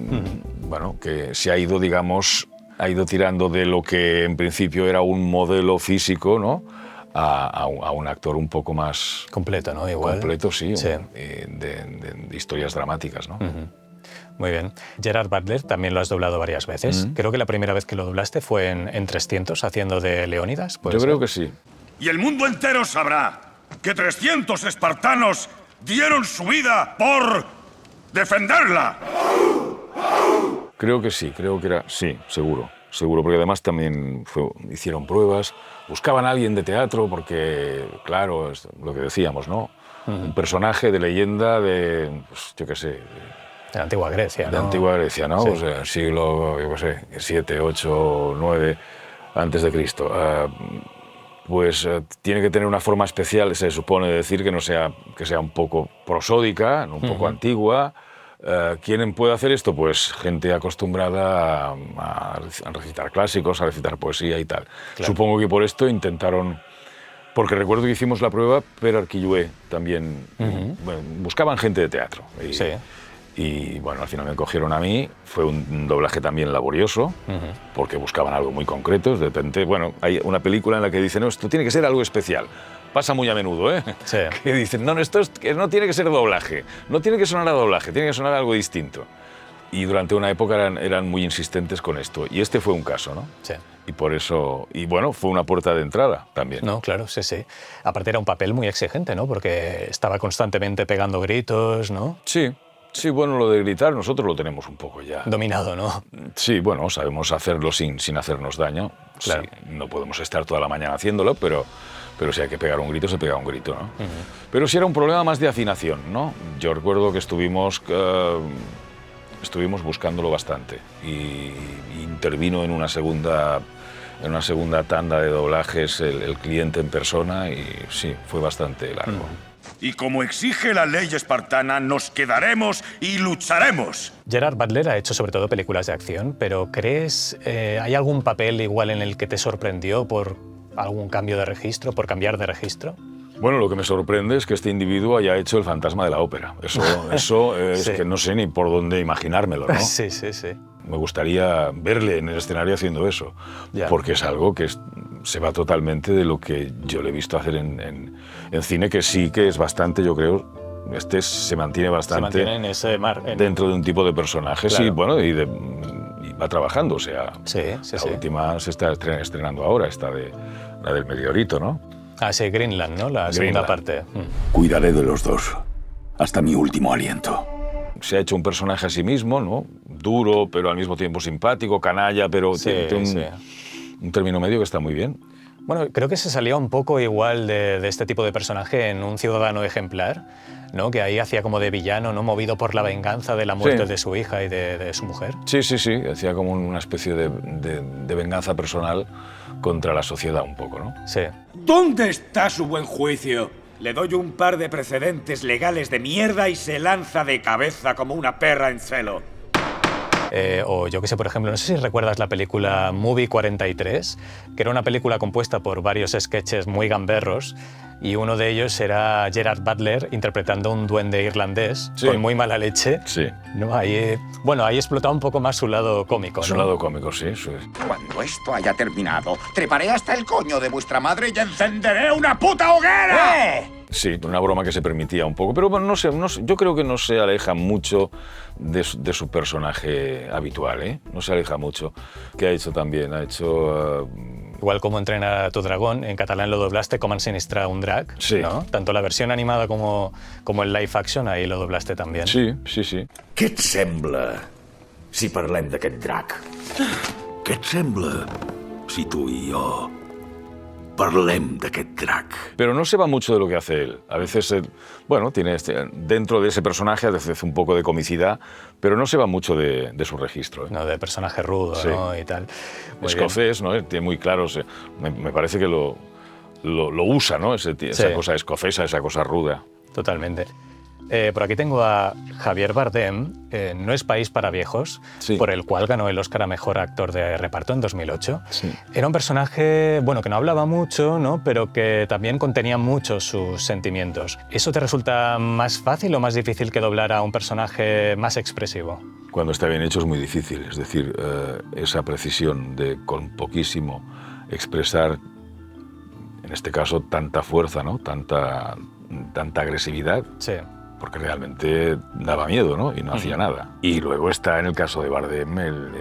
Bueno, que se ha ido, digamos... Ha ido tirando de lo que en principio era un modelo físico, ¿no? A un actor un poco más... Completo, ¿no? Igual. Completo, sí. De historias dramáticas, ¿no? Muy bien. Gerard Butler también lo has doblado varias veces. Creo que la primera vez que lo doblaste fue en 300, haciendo de Leónidas. Yo creo que sí. Y el mundo entero sabrá que 300 espartanos dieron su vida por defenderla. Creo que sí, creo que era... Sí, seguro, porque además también hicieron pruebas, buscaban a alguien de teatro porque, claro, es lo que decíamos, ¿no? Un personaje de leyenda de, pues, yo qué sé... De la antigua Grecia, ¿no? De la antigua Grecia, ¿no? Sí. O sea, siglo, yo qué sé, 7, 8, 9 antes de Cristo. Pues tiene que tener una forma especial, se supone, de decir que sea un poco prosódica, un poco antigua. ¿Quién puede hacer esto? Pues gente acostumbrada a recitar clásicos, a recitar poesía y tal. Claro. Supongo que por esto intentaron... Porque recuerdo que hicimos la prueba, pero Arquillué también... Bueno, buscaban gente de teatro. Y bueno, al final me cogieron a mí. Fue un doblaje también laborioso, porque buscaban algo muy concreto. De repente, bueno, hay una película en la que dicen, no, esto tiene que ser algo especial. Pasa muy a menudo, ¿eh? Sí. Que dicen, no, esto no tiene que ser doblaje, no tiene que sonar a doblaje, tiene que sonar a algo distinto. Y durante una época eran muy insistentes con esto. Y este fue un caso, ¿no? Sí. Y por eso... Y bueno, fue una puerta de entrada también. No, claro, sí, sí. Aparte era un papel muy exigente, ¿no? Porque estaba constantemente pegando gritos, ¿no? Sí. Sí, bueno, lo de gritar nosotros lo tenemos un poco ya... Dominado, ¿no? Sí, bueno, sabemos hacerlo sin hacernos daño. Claro. Sí, no podemos estar toda la mañana haciéndolo, pero si hay que pegar un grito, se pega un grito, ¿no? Pero sí era un problema más de afinación, ¿no? Yo recuerdo que estuvimos buscándolo bastante y intervino en una segunda en una segunda tanda de doblajes el cliente en persona y sí, fue bastante largo. Y como exige la ley espartana, nos quedaremos y lucharemos. Gerard Butler ha hecho sobre todo películas de acción, pero ¿crees hay algún papel igual en el que te sorprendió por algún cambio de registro, por cambiar de registro? Bueno, lo que me sorprende es que este individuo haya hecho El fantasma de la ópera. Eso es Sí. que no sé ni por dónde imaginármelo, ¿no? Sí. Me gustaría verle en el escenario haciendo eso, Ya. porque es algo que se va totalmente de lo que yo le he visto hacer en cine, que sí que es bastante, yo creo, se mantiene bastante Se mantiene en ese mar. dentro de un tipo de personaje, Claro. sí, bueno, y va trabajando, o sea, Sí. la última se está estrenando ahora, la del Meteorito, ¿no? Ah, sí, Greenland, ¿no? La segunda Greenland. parte. Cuidaré de los dos, hasta mi último aliento. Se ha hecho un personaje a sí mismo, ¿no? Duro, pero al mismo tiempo simpático, canalla, pero Sí, tiene un término medio que está muy bien. Bueno, creo que se salía un poco igual de este tipo de personaje en Un ciudadano ejemplar, ¿no? Que ahí hacía como de villano, ¿no? Movido por la venganza de la muerte Sí. de su hija y de su mujer. Sí, hacía como una especie de venganza personal contra la sociedad un poco, ¿no? Sí. ¿Dónde está su buen juicio? Le doy un par de precedentes legales de mierda y se lanza de cabeza como una perra en celo. O yo que sé, por ejemplo, no sé si recuerdas la película Movie 43, que era una película compuesta por varios sketches muy gamberros, y uno de ellos era Gerard Butler interpretando un duende irlandés con muy mala leche. Sí. ¿No? Ahí explotaba un poco más su lado cómico. Su ¿no? lado cómico, sí, eso es. Cuando esto haya terminado, treparé hasta el coño de vuestra madre y encenderé una puta hoguera. Sí, una broma que se permitía un poco, pero bueno, no sé, yo creo que no se aleja mucho de su personaje habitual, ¿eh? No se aleja mucho. ¿Qué ha hecho también? Ha hecho... Igual como Entrenar a tu dragón, en catalán lo doblaste com ensinistrar un drac, Sí. ¿no? Tanto la versión animada como el live action, ahí lo doblaste también. Sí. Què et sembla si parlem d'aquest drac? Què et sembla si tu i jo parlem d'aquest drac? Pero no se va mucho de lo que hace él. A veces, tiene dentro de ese personaje a veces un poco de comicidad, pero no se va mucho de su registro. No, de personaje rudo, Sí. ¿no? Y tal. Muy Escocés, ¿no? Tiene muy claro, me parece que lo usa, ¿no? Esa cosa escocesa, esa cosa ruda. Totalmente. Por aquí tengo a Javier Bardem, No es país para viejos, por el cual ganó el Oscar a Mejor Actor de Reparto en 2008. Sí. Era un personaje, que no hablaba mucho, ¿no? Pero que también contenía mucho sus sentimientos. ¿Eso te resulta más fácil o más difícil que doblar a un personaje más expresivo? Cuando está bien hecho es muy difícil, es decir, esa precisión de con poquísimo expresar, en este caso, tanta fuerza, ¿no? Tanta agresividad. Sí. Porque realmente daba miedo, ¿no? Y no hacía nada. Y luego está, en el caso de Bardem, el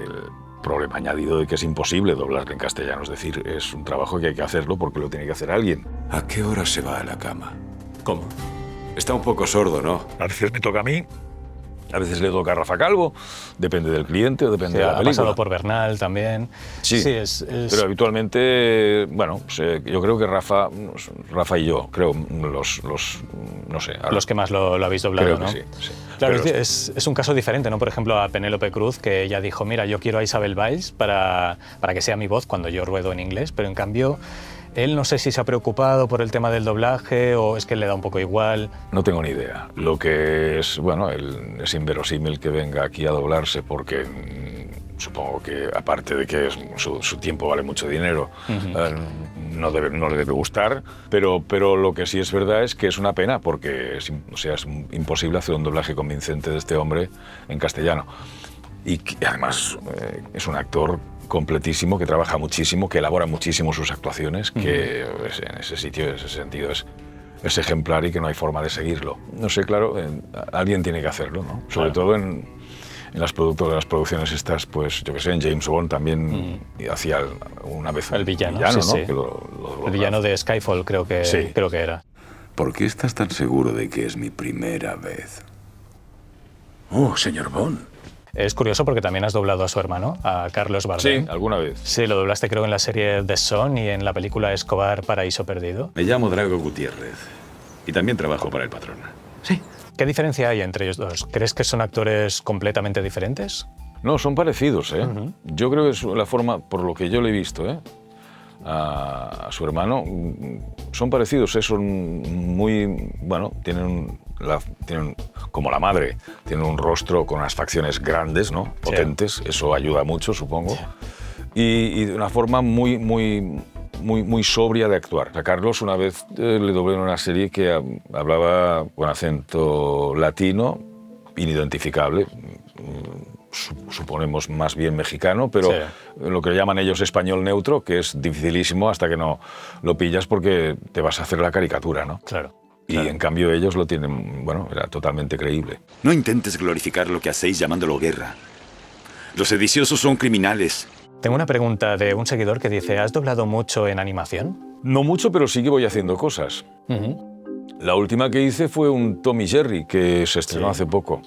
problema añadido de que es imposible doblarle en castellano. Es decir, es un trabajo que hay que hacerlo porque lo tiene que hacer alguien. ¿A qué hora se va a la cama? ¿Cómo? Está un poco sordo, ¿no? A veces me toca a mí, a veces le toca a Rafa Calvo, depende del cliente o depende de la Ha película. pasado por Bernal también. Sí, es... pero habitualmente, yo creo que Rafa y yo, no sé. Ahora, los que más lo habéis doblado, creo que ¿no? sí. Claro, Pero es un caso diferente, ¿no? Por ejemplo, a Penélope Cruz, que ella dijo, mira, yo quiero a Isabel Valls para que sea mi voz cuando yo ruedo en inglés, pero en cambio él no sé si se ha preocupado por el tema del doblaje o es que le da un poco igual. No tengo ni idea. Lo que es, es inverosímil que venga aquí a doblarse porque supongo que, aparte de que su tiempo vale mucho dinero, no le debe gustar, pero lo que sí es verdad es que es una pena porque es imposible hacer un doblaje convincente de este hombre en castellano. Y que, además es un actor completísimo, que trabaja muchísimo, que elabora muchísimo sus actuaciones, que en ese sentido es ejemplar y que no hay forma de seguirlo. No sé, claro, alguien tiene que hacerlo, ¿no? Sobre todo en las producciones estas, pues yo que sé, en James Bond también hacía una vez el villano, ¿no? sí. Que el villano de Skyfall creo que era. ¿Por qué estás tan seguro de que es mi primera vez? Oh, señor Bond. Es curioso porque también has doblado a su hermano, a Carlos Bardem. Sí, alguna vez. Sí, lo doblaste creo en la serie The Son y en la película Escobar, Paraíso Perdido. Me llamo Drago Gutiérrez y también trabajo para el patrón. ¿Qué diferencia hay entre ellos dos? ¿Crees que son actores completamente diferentes? No, son parecidos, ¿eh? Yo creo que es la forma, por lo que yo le he visto, a su hermano. Son parecidos, son muy... Bueno, tienen como la madre, tienen un rostro con unas facciones grandes, ¿no? Potentes, eso ayuda mucho, supongo. Y de una forma muy sobria de actuar. A Carlos una vez le doblé en una serie que hablaba con acento latino, inidentificable, suponemos más bien mexicano, pero lo que llaman ellos español neutro, que es dificilísimo hasta que no lo pillas porque te vas a hacer la caricatura, ¿no? Claro. Y en cambio ellos lo tienen, bueno, era totalmente creíble. No intentes glorificar lo que hacéis llamándolo guerra. Los sediciosos son criminales. Tengo una pregunta de un seguidor que dice, ¿has doblado mucho en animación? No mucho, pero sí que voy haciendo cosas. La última que hice fue un Tom y Jerry, que se estrenó hace poco,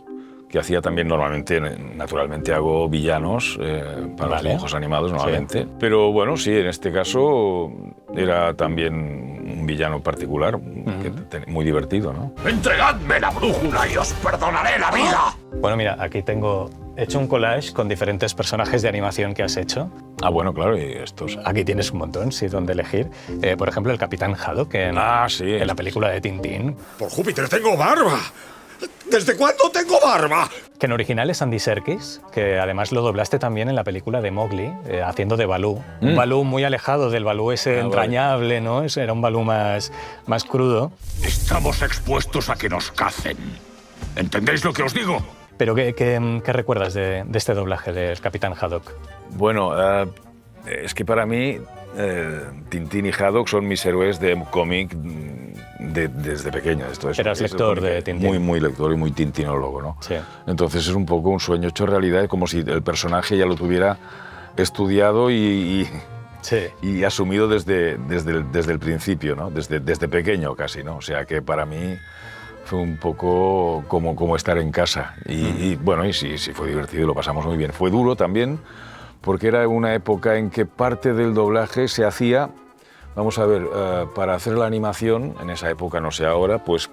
que hacía también normalmente, naturalmente hago villanos para los dibujos animados normalmente. Pero bueno, sí, en este caso era también un villano particular, muy divertido, ¿no? ¡Entregadme la brújula y os perdonaré la vida! Bueno, mira, aquí tengo hecho un collage con diferentes personajes de animación que has hecho. Ah, bueno, claro, y estos... Aquí tienes un montón, sí, donde elegir. Por ejemplo, el Capitán Haddock en la película de Tintín. ¡Por Júpiter, tengo barba! ¿Desde cuándo tengo barba? Que en original es Andy Serkis, que además lo doblaste también en la película de Mowgli, haciendo de Balú. Un Balú muy alejado del Balú ese entrañable, ¿no? Ese era un Balú más crudo. Estamos expuestos a que nos cacen. ¿Entendéis lo que os digo? ¿Pero qué recuerdas de este doblaje del Capitán Haddock? Bueno, es que para mí Tintín y Haddock son mis héroes de cómic desde pequeño. Eras lector de Tintín. Muy lector y muy tintinólogo, ¿no? Sí. Entonces es un poco un sueño hecho realidad, como si el personaje ya lo tuviera estudiado y asumido desde el principio, ¿no? Desde pequeño casi, ¿no? O sea que para mí fue un poco como estar en casa. Y bueno, y sí fue divertido, lo pasamos muy bien. Fue duro también, porque era una época en que parte del doblaje se hacía, vamos a ver, para hacer la animación, en esa época, no sé ahora, pues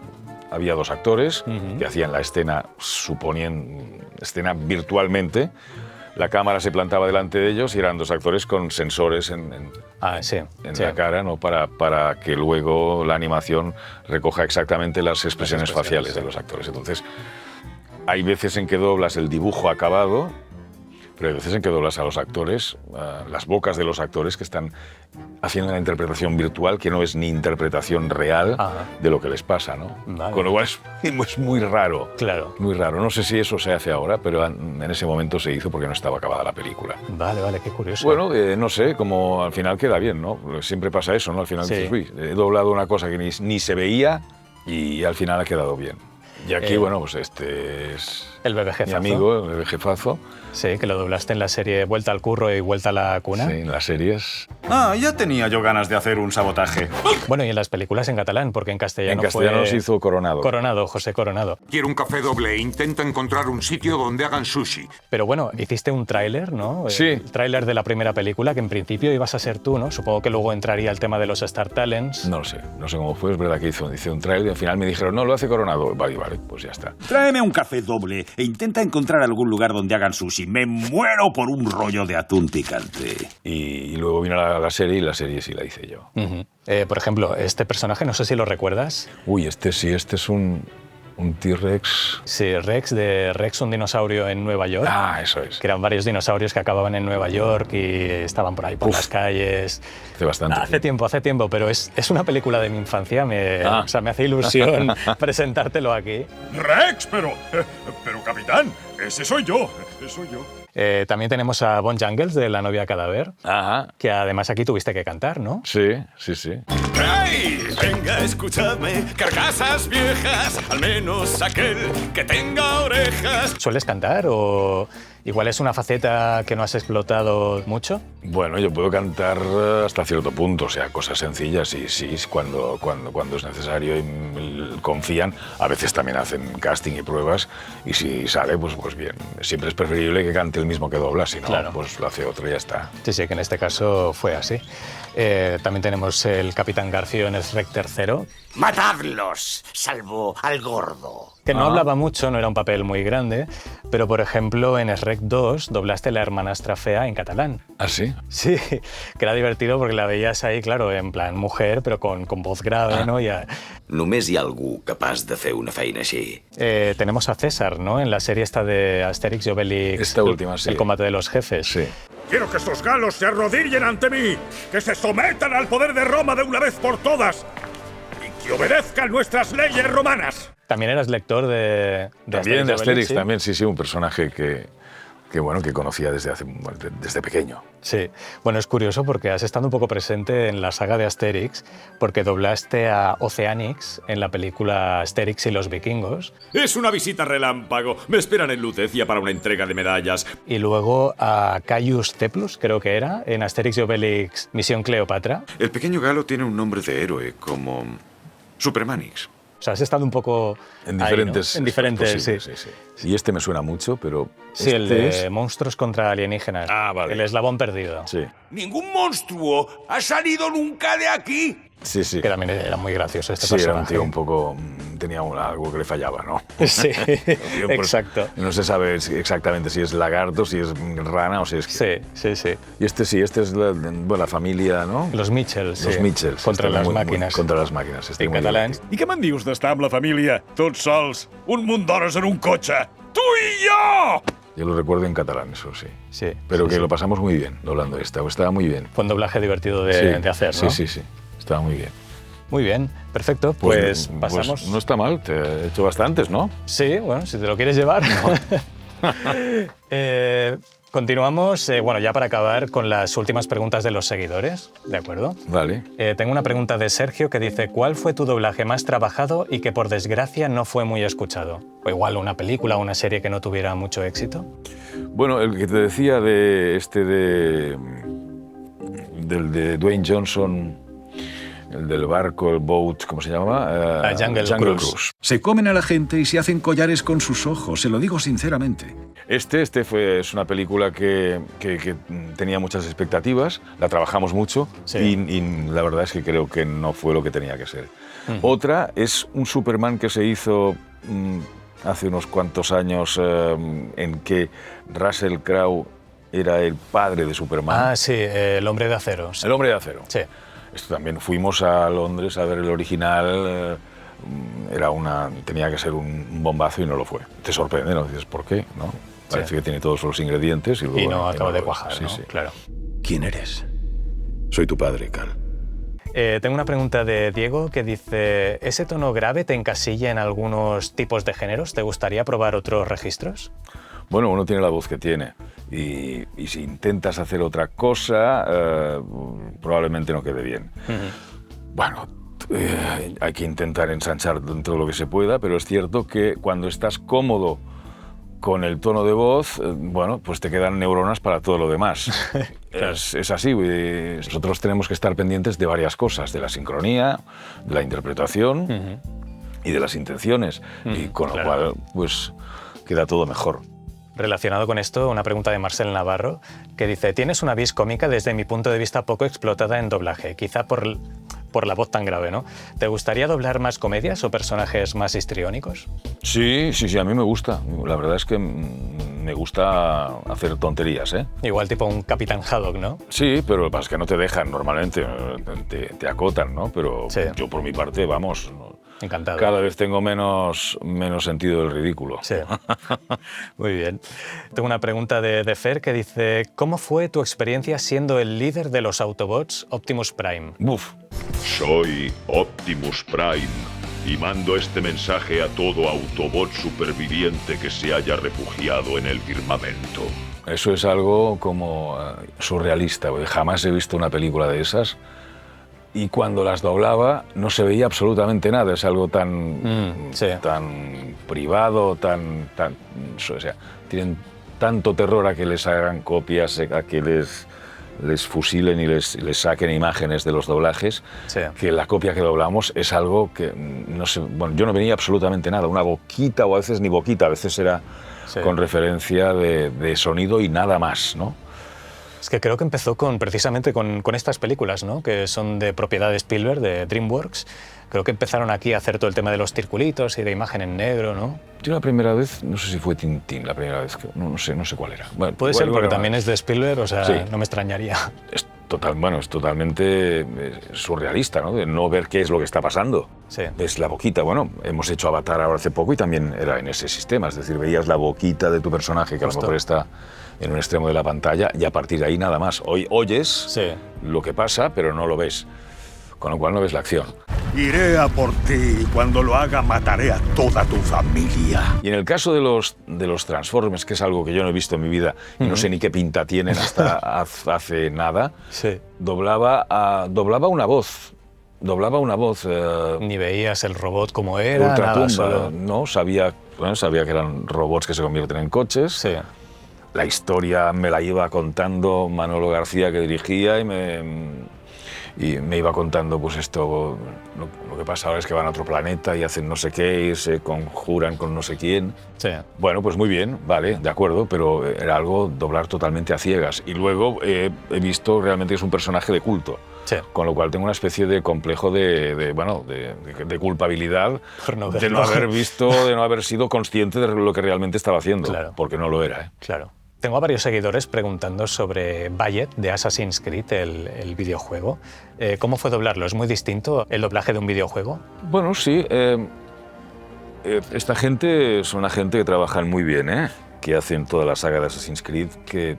había dos actores que hacían la escena, escena virtualmente. La cámara se plantaba delante de ellos y eran dos actores con sensores en la cara, ¿no? Para que luego la animación recoja exactamente las expresiones faciales de los actores. Entonces, hay veces en que doblas el dibujo acabado, pero hay veces en que doblas a los actores, las bocas de los actores que están haciendo una interpretación virtual que no es ni interpretación real de lo que les pasa, ¿no? Vale. Con lo cual es muy raro. Claro. Muy raro. No sé si eso se hace ahora, pero en ese momento se hizo porque no estaba acabada la película. Vale, qué curioso. Bueno, no sé, como al final queda bien, ¿no? Siempre pasa eso, ¿no? Al final dices, uy, he doblado una cosa que ni se veía y al final ha quedado bien. Y aquí, bueno, pues este es el bebé jefazo. Mi amigo, el bebé jefazo. Sí, que lo doblaste en la serie Vuelta al curro y Vuelta a la cuna. Sí, en las series. Ya tenía yo ganas de hacer un sabotaje. Bueno, y en las películas en catalán, porque en castellano se hizo Coronado. Coronado, José Coronado. Quiero un café doble e intenta encontrar un sitio donde hagan sushi. Pero bueno, hiciste un tráiler, ¿no? Sí. El tráiler de la primera película, que en principio ibas a ser tú, ¿no? Supongo que luego entraría el tema de los Star Talents. No lo sé, no sé cómo fue, es verdad que hice un tráiler y al final me dijeron, no, lo hace Coronado. Vale, pues ya está. Tráeme un café doble e intenta encontrar algún lugar donde hagan sushi. Me muero por un rollo de atún picante. Y luego vino la serie y la serie sí la hice yo. Por ejemplo, este personaje, no sé si lo recuerdas. Uy, este es un T-Rex. Sí, Rex, un dinosaurio en Nueva York. Ah, eso es. Que eran varios dinosaurios que acababan en Nueva York y estaban por ahí, por las calles. Hace bastante. Hace tiempo, pero es una película de mi infancia. O sea, me hace ilusión presentártelo aquí. ¡Rex! Pero capitán, ese soy yo. También tenemos a Bon Jangles, de La novia cadáver. Ajá. Que además aquí tuviste que cantar, ¿no? Sí. ¡Hey! Venga, escúchame, carcasas viejas, al menos aquel que tenga orejas. ¿Sueles cantar o igual es una faceta que no has explotado mucho? Bueno, yo puedo cantar hasta cierto punto, o sea, cosas sencillas y sí, cuando es necesario y confían. A veces también hacen casting y pruebas y si sale, pues bien. Siempre es preferible que cante el mismo que dobla, si no, pues lo hace otro y ya está. Sí, que en este caso fue así. También tenemos el Capitán Garfio en Shrek III. ¡Matadlos! Salvo al gordo. que no hablaba mucho, no era un papel muy grande, pero por ejemplo en Shrek 2 doblaste la hermanastra fea en catalán. ¿Ah, sí? Sí, que era divertido porque la veías ahí, claro, en plan mujer, pero con voz grave, ¿no? Només hi ha algú capaç de fer una feina així. Tenemos a César, ¿no? En la serie esta de Asterix y Obelix. Esta última, sí. El combate de los jefes. Sí. Quiero que estos galos se arrodillen ante mí, que se sometan al poder de Roma de una vez por todas y que obedezcan nuestras leyes romanas. También eras lector de También Asterix, de Asterix, ¿sí? también, sí, un personaje que conocía desde pequeño. Sí, bueno, es curioso porque has estado un poco presente en la saga de Asterix, porque doblaste a Oceanix en la película Asterix y los vikingos. Es una visita relámpago. Me esperan en Lutecia para una entrega de medallas. Y luego a Caius Teplus, creo que era, en Asterix y Obelix Misión Cleopatra. El pequeño galo tiene un nombre de héroe, como Supermanix. O sea, has estado un poco en diferentes, ahí, ¿no? En diferentes, sí. Y este me suena mucho, pero... Sí, el de Monstruos contra Alienígenas. Ah, vale. El eslabón perdido. Sí. Ningún monstruo ha salido nunca de aquí. Sí, sí. Que también era muy gracioso este personaje. personaje. Era un tío un poco... tenía algo que le fallaba, ¿no? Sí, exacto. No se sabe exactamente si es lagarto, si es rana o si es... Sí. Y este es la familia, ¿no? Los Mitchells, Los Mitchells. Contra las máquinas. Contra las máquinas. En catalán. I què me'n dius d'estar amb la família, tots sols, un munt d'hores en un cotxe? Tu i jo! Yo lo recuerdo en catalán, eso sí. Sí. Pero que lo pasamos muy bien doblando esta. Estaba muy bien. Fue un doblaje divertido de hacer, ¿no? Sí. Estaba muy bien. Muy bien, perfecto. Pues pasamos... Pues no está mal, te he hecho bastantes, ¿no? Sí, bueno, si te lo quieres llevar. Continuamos, bueno, ya para acabar con las últimas preguntas de los seguidores, ¿de acuerdo? Vale. Tengo una pregunta de Sergio que dice: ¿cuál fue tu doblaje más trabajado y que por desgracia no fue muy escuchado? O igual una película o una serie que no tuviera mucho éxito. Bueno, el que te decía del de Dwayne Johnson, el del barco, el boat, ¿cómo se llama? Jungle Cruise. Se comen a la gente y se hacen collares con sus ojos, se lo digo sinceramente. Es una película que tenía muchas expectativas, la trabajamos mucho y la verdad es que creo que no fue lo que tenía que ser. Otra es un Superman que se hizo hace unos cuantos años en que Russell Crowe era el padre de Superman. Ah, sí, El Hombre de Acero. El Hombre de Acero. Sí. Esto también fuimos a Londres a ver el original. Tenía que ser un bombazo y no lo fue. Te sorprende, ¿no? Dices, ¿por qué? ¿No? Parece que tiene todos los ingredientes y luego... Y no acaba de cuajar, ¿no? Sí. Claro. ¿Quién eres? Soy tu padre, Cal. Tengo una pregunta de Diego que dice: ¿ese tono grave te encasilla en algunos tipos de géneros? ¿Te gustaría probar otros registros? Bueno, uno tiene la voz que tiene y si intentas hacer otra cosa, probablemente no quede bien. Bueno, hay que intentar ensanchar dentro de lo que se pueda, pero es cierto que cuando estás cómodo con el tono de voz, bueno, pues te quedan neuronas para todo lo demás. Claro. Es así. Nosotros tenemos que estar pendientes de varias cosas, de la sincronía, de la interpretación y de las intenciones, y con lo cual, pues, queda todo mejor. Relacionado con esto, una pregunta de Marcel Navarro, que dice: tienes una vis cómica desde mi punto de vista poco explotada en doblaje, quizá por la voz tan grave, ¿no? ¿Te gustaría doblar más comedias o personajes más histriónicos? Sí, a mí me gusta. La verdad es que me gusta hacer tonterías, ¿eh? Igual tipo un Capitán Haddock, ¿no? Sí, pero lo que pasa es que no te dejan normalmente, te acotan, ¿no? Pero yo por mi parte, vamos... Encantado. Cada vez tengo menos sentido del ridículo. Sí. Muy bien. Tengo una pregunta de Fer que dice: ¿cómo fue tu experiencia siendo el líder de los Autobots Optimus Prime? Soy Optimus Prime y mando este mensaje a todo Autobot superviviente que se haya refugiado en el firmamento. Eso es algo como surrealista, porque jamás he visto una película de esas. Y cuando las doblaba no se veía absolutamente nada. Es algo tan privado, o sea, tienen tanto terror a que les hagan copias, a que les fusilen y les saquen imágenes de los doblajes, que la copia que doblamos es algo que no sé. Bueno, yo no venía absolutamente nada. Una boquita, o a veces ni boquita, a veces era con referencia de sonido y nada más, ¿no? Es que creo que empezó precisamente con estas películas, ¿no? Que son de propiedad de Spielberg, de DreamWorks. Creo que empezaron aquí a hacer todo el tema de los circulitos y de imagen en negro, ¿no? Yo la primera vez, no sé si fue Tintín, la primera vez que... No sé cuál era. Bueno, puede ser porque también es de Spielberg, o sea, sí. No me extrañaría. Es totalmente surrealista, ¿no? De no ver qué es lo que está pasando. Sí. Ves la boquita, bueno, hemos hecho Avatar ahora hace poco y también era en ese sistema, es decir, veías la boquita de tu personaje que a lo mejor está en un extremo de la pantalla y a partir de ahí nada más. Oyes lo que pasa, pero no lo ves, con lo cual no ves la acción. Iré a por ti y cuando lo haga mataré a toda tu familia. Y en el caso de los Transformers, que es algo que yo no he visto en mi vida y no sé ni qué pinta tienen hasta hace nada, doblaba una voz. Ni veías el robot como era, Ultratumba, nada, solo... No, sabía que eran robots que se convierten en coches. Sí. La historia me la iba contando Manolo García, que dirigía, y me iba contando, pues esto, lo que pasa ahora es que van a otro planeta y hacen no sé qué y se conjuran con no sé quién. Sí. Bueno, pues muy bien, vale, de acuerdo, pero era algo doblar totalmente a ciegas. Y luego he visto realmente que es un personaje de culto. Sí. Con lo cual tengo una especie de complejo de culpabilidad de no haber visto, de no haber sido consciente de lo que realmente estaba haciendo, porque no lo era. Claro. Tengo a varios seguidores preguntando sobre Bayet de Assassin's Creed, el videojuego. ¿Cómo fue doblarlo? ¿Es muy distinto el doblaje de un videojuego? Bueno, sí. Esta gente es una gente que trabajan muy bien, que hacen toda la saga de Assassin's Creed, que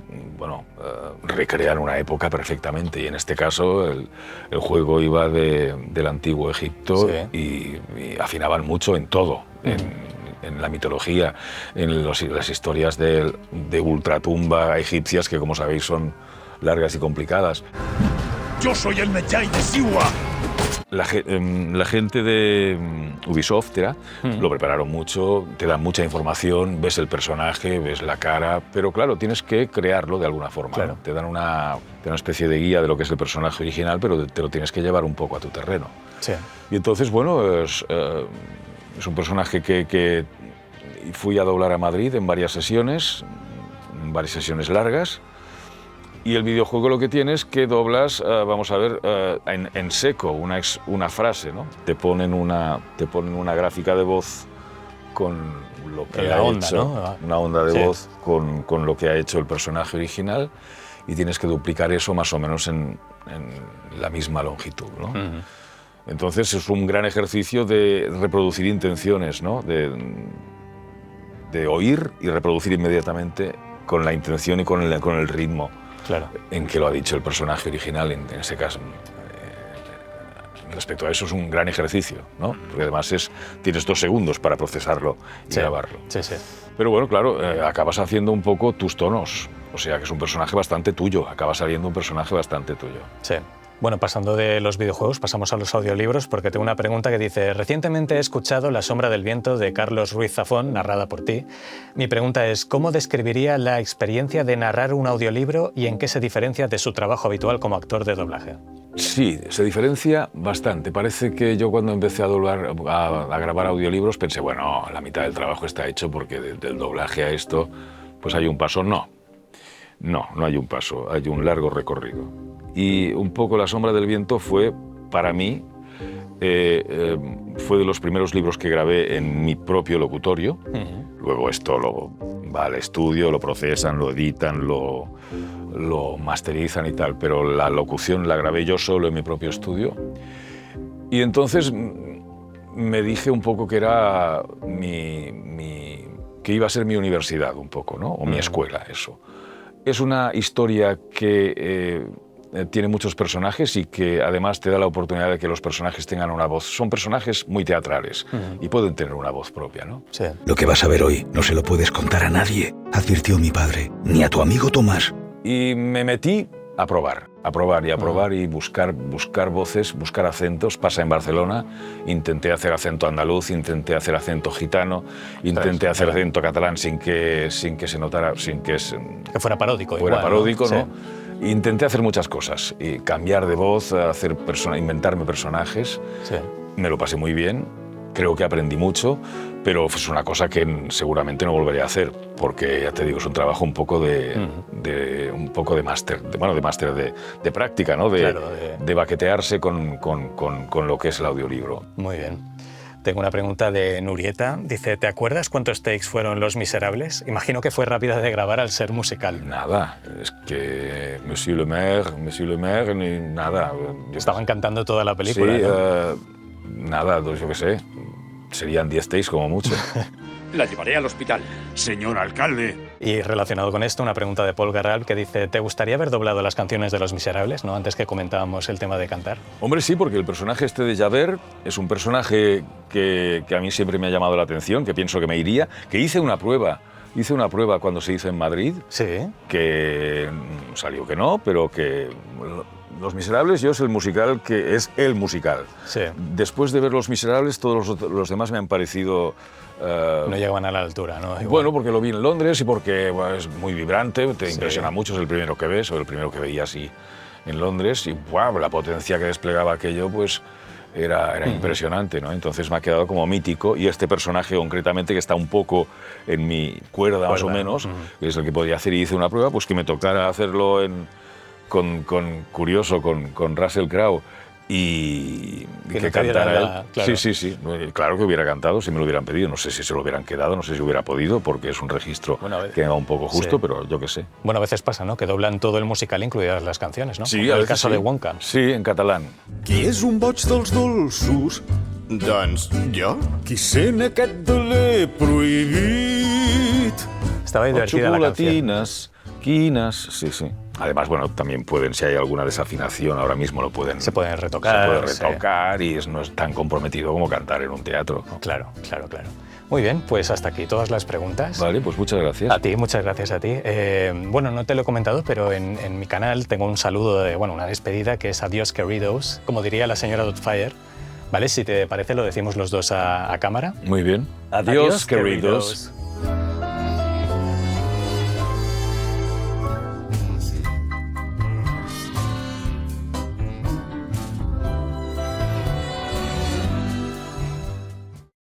recrean una época perfectamente. Y en este caso el juego iba del antiguo Egipto y afinaban mucho en todo. En la mitología, en las historias de ultratumba egipcias, que como sabéis son largas y complicadas. ¡Yo soy el Medjay de Siwa! La gente de Ubisoft lo prepararon mucho, te dan mucha información, ves el personaje, ves la cara, pero claro, tienes que crearlo de alguna forma. Claro. ¿No? Te dan una especie de guía de lo que es el personaje original, pero te lo tienes que llevar un poco a tu terreno. Sí. Y entonces, bueno, es un personaje que fui a doblar a Madrid en varias sesiones largas, y el videojuego lo que tiene es que doblas, vamos a ver, en seco una frase, ¿no? Te ponen una gráfica de voz con lo que ha hecho, ¿no? Una onda de voz con lo que ha hecho el personaje original, y tienes que duplicar eso más o menos en la misma longitud, ¿no? Entonces es un gran ejercicio de reproducir intenciones, ¿no? De oír y reproducir inmediatamente con la intención y con el ritmo en que lo ha dicho el personaje original, en ese caso. Respecto a eso es un gran ejercicio, ¿no? Porque además tienes 2 segundos para procesarlo y grabarlo. Sí, sí. Pero bueno, claro, acabas haciendo un poco tus tonos, o sea que es un personaje bastante tuyo, acaba saliendo un personaje bastante tuyo. Sí. Bueno, pasando de los videojuegos, pasamos a los audiolibros, porque tengo una pregunta que dice: recientemente he escuchado La sombra del viento de Carlos Ruiz Zafón, narrada por ti. Mi pregunta es, ¿cómo describiría la experiencia de narrar un audiolibro y en qué se diferencia de su trabajo habitual como actor de doblaje? Sí, se diferencia bastante. Parece que yo cuando empecé a grabar audiolibros pensé, bueno, la mitad del trabajo está hecho porque del doblaje a esto pues hay un paso. No hay un paso, hay un largo recorrido. Y un poco La sombra del viento fue, para mí, fue de los primeros libros que grabé en mi propio locutorio. Luego esto va al estudio, lo procesan, lo editan, lo masterizan y tal, pero la locución la grabé yo solo en mi propio estudio. Y entonces me dije un poco que era que iba a ser mi universidad un poco, ¿no? O mi escuela, eso. Es una historia que tiene muchos personajes y que además te da la oportunidad de que los personajes tengan una voz. Son personajes muy teatrales y pueden tener una voz propia, ¿no? Sí. Lo que vas a ver hoy no se lo puedes contar a nadie, advirtió mi padre, ni a tu amigo Tomás. Y me metí a probar y buscar voces, buscar acentos. Pasa en Barcelona, intenté hacer acento andaluz, intenté hacer acento gitano, intenté hacer acento catalán sin que se notara, que fuera paródico. Fuera igual, paródico, ¿no? Sí. Intenté hacer muchas cosas, y cambiar de voz, inventarme personajes. Sí. Me lo pasé muy bien, creo que aprendí mucho, pero es una cosa que seguramente no volveré a hacer, porque ya te digo, es un trabajo un poco de máster, de práctica, ¿no? De baquetearse con lo que es el audiolibro. Muy bien. Tengo una pregunta de Nurieta. Dice, ¿te acuerdas cuántos takes fueron Los Miserables? Imagino que fue rápida de grabar al ser musical. Nada, es que Monsieur le Maire, ni nada. Estaban cantando toda la película, sí, ¿no? Nada, yo qué sé, serían 10 takes como mucho. La llevaré al hospital, señor alcalde. Y relacionado con esto, una pregunta de Paul Garral que dice, ¿te gustaría haber doblado las canciones de Los Miserables, ¿no? Antes que comentábamos el tema de cantar. Hombre, sí, porque el personaje este de Javert es un personaje que a mí siempre me ha llamado la atención, que pienso que me iría, que hice una prueba cuando se hizo en Madrid, sí, que salió que no, pero que Los Miserables yo es el musical que es el musical. Sí. Después de ver Los Miserables, todos los demás me han parecido... no llegaban a la altura, ¿no? Igual. Bueno, porque lo vi en Londres y porque es muy vibrante, te impresiona mucho, es el primero que ves, o el primero que veía así en Londres, y wow, la potencia que desplegaba aquello, pues era impresionante, ¿no? Entonces me ha quedado como mítico, y este personaje concretamente, que está un poco en mi cuerda más o menos, que es el que podía hacer, y hice una prueba, pues que me tocara hacerlo con Russell Crowe, y que cantara él. Claro. Sí. Claro que hubiera cantado si me lo hubieran pedido. No sé si se lo hubieran quedado, no sé si hubiera podido, porque es un registro que va un poco justo, pero yo qué sé. Bueno, a veces pasa, ¿no? Que doblan todo el musical, incluidas las canciones, ¿no? Sí, en el caso de Wonka. Sí, en catalán. Qui és un boig dels dolços? Doncs jo. Qui sent aquest deler prohibit? Estaba divertida la canción. Quinas, sí. Además, bueno, también pueden, si hay alguna desafinación, ahora mismo se pueden retocar. Y no es tan comprometido como cantar en un teatro, ¿no? Claro. Muy bien, pues hasta aquí todas las preguntas. Vale, pues muchas gracias. A ti, muchas gracias a ti. Bueno, no te lo he comentado, pero en mi canal tengo un saludo, una despedida, que es adiós queridos, como diría la señora Doubtfire. ¿Vale? Si te parece, lo decimos los dos a cámara. Muy bien. Adiós queridos.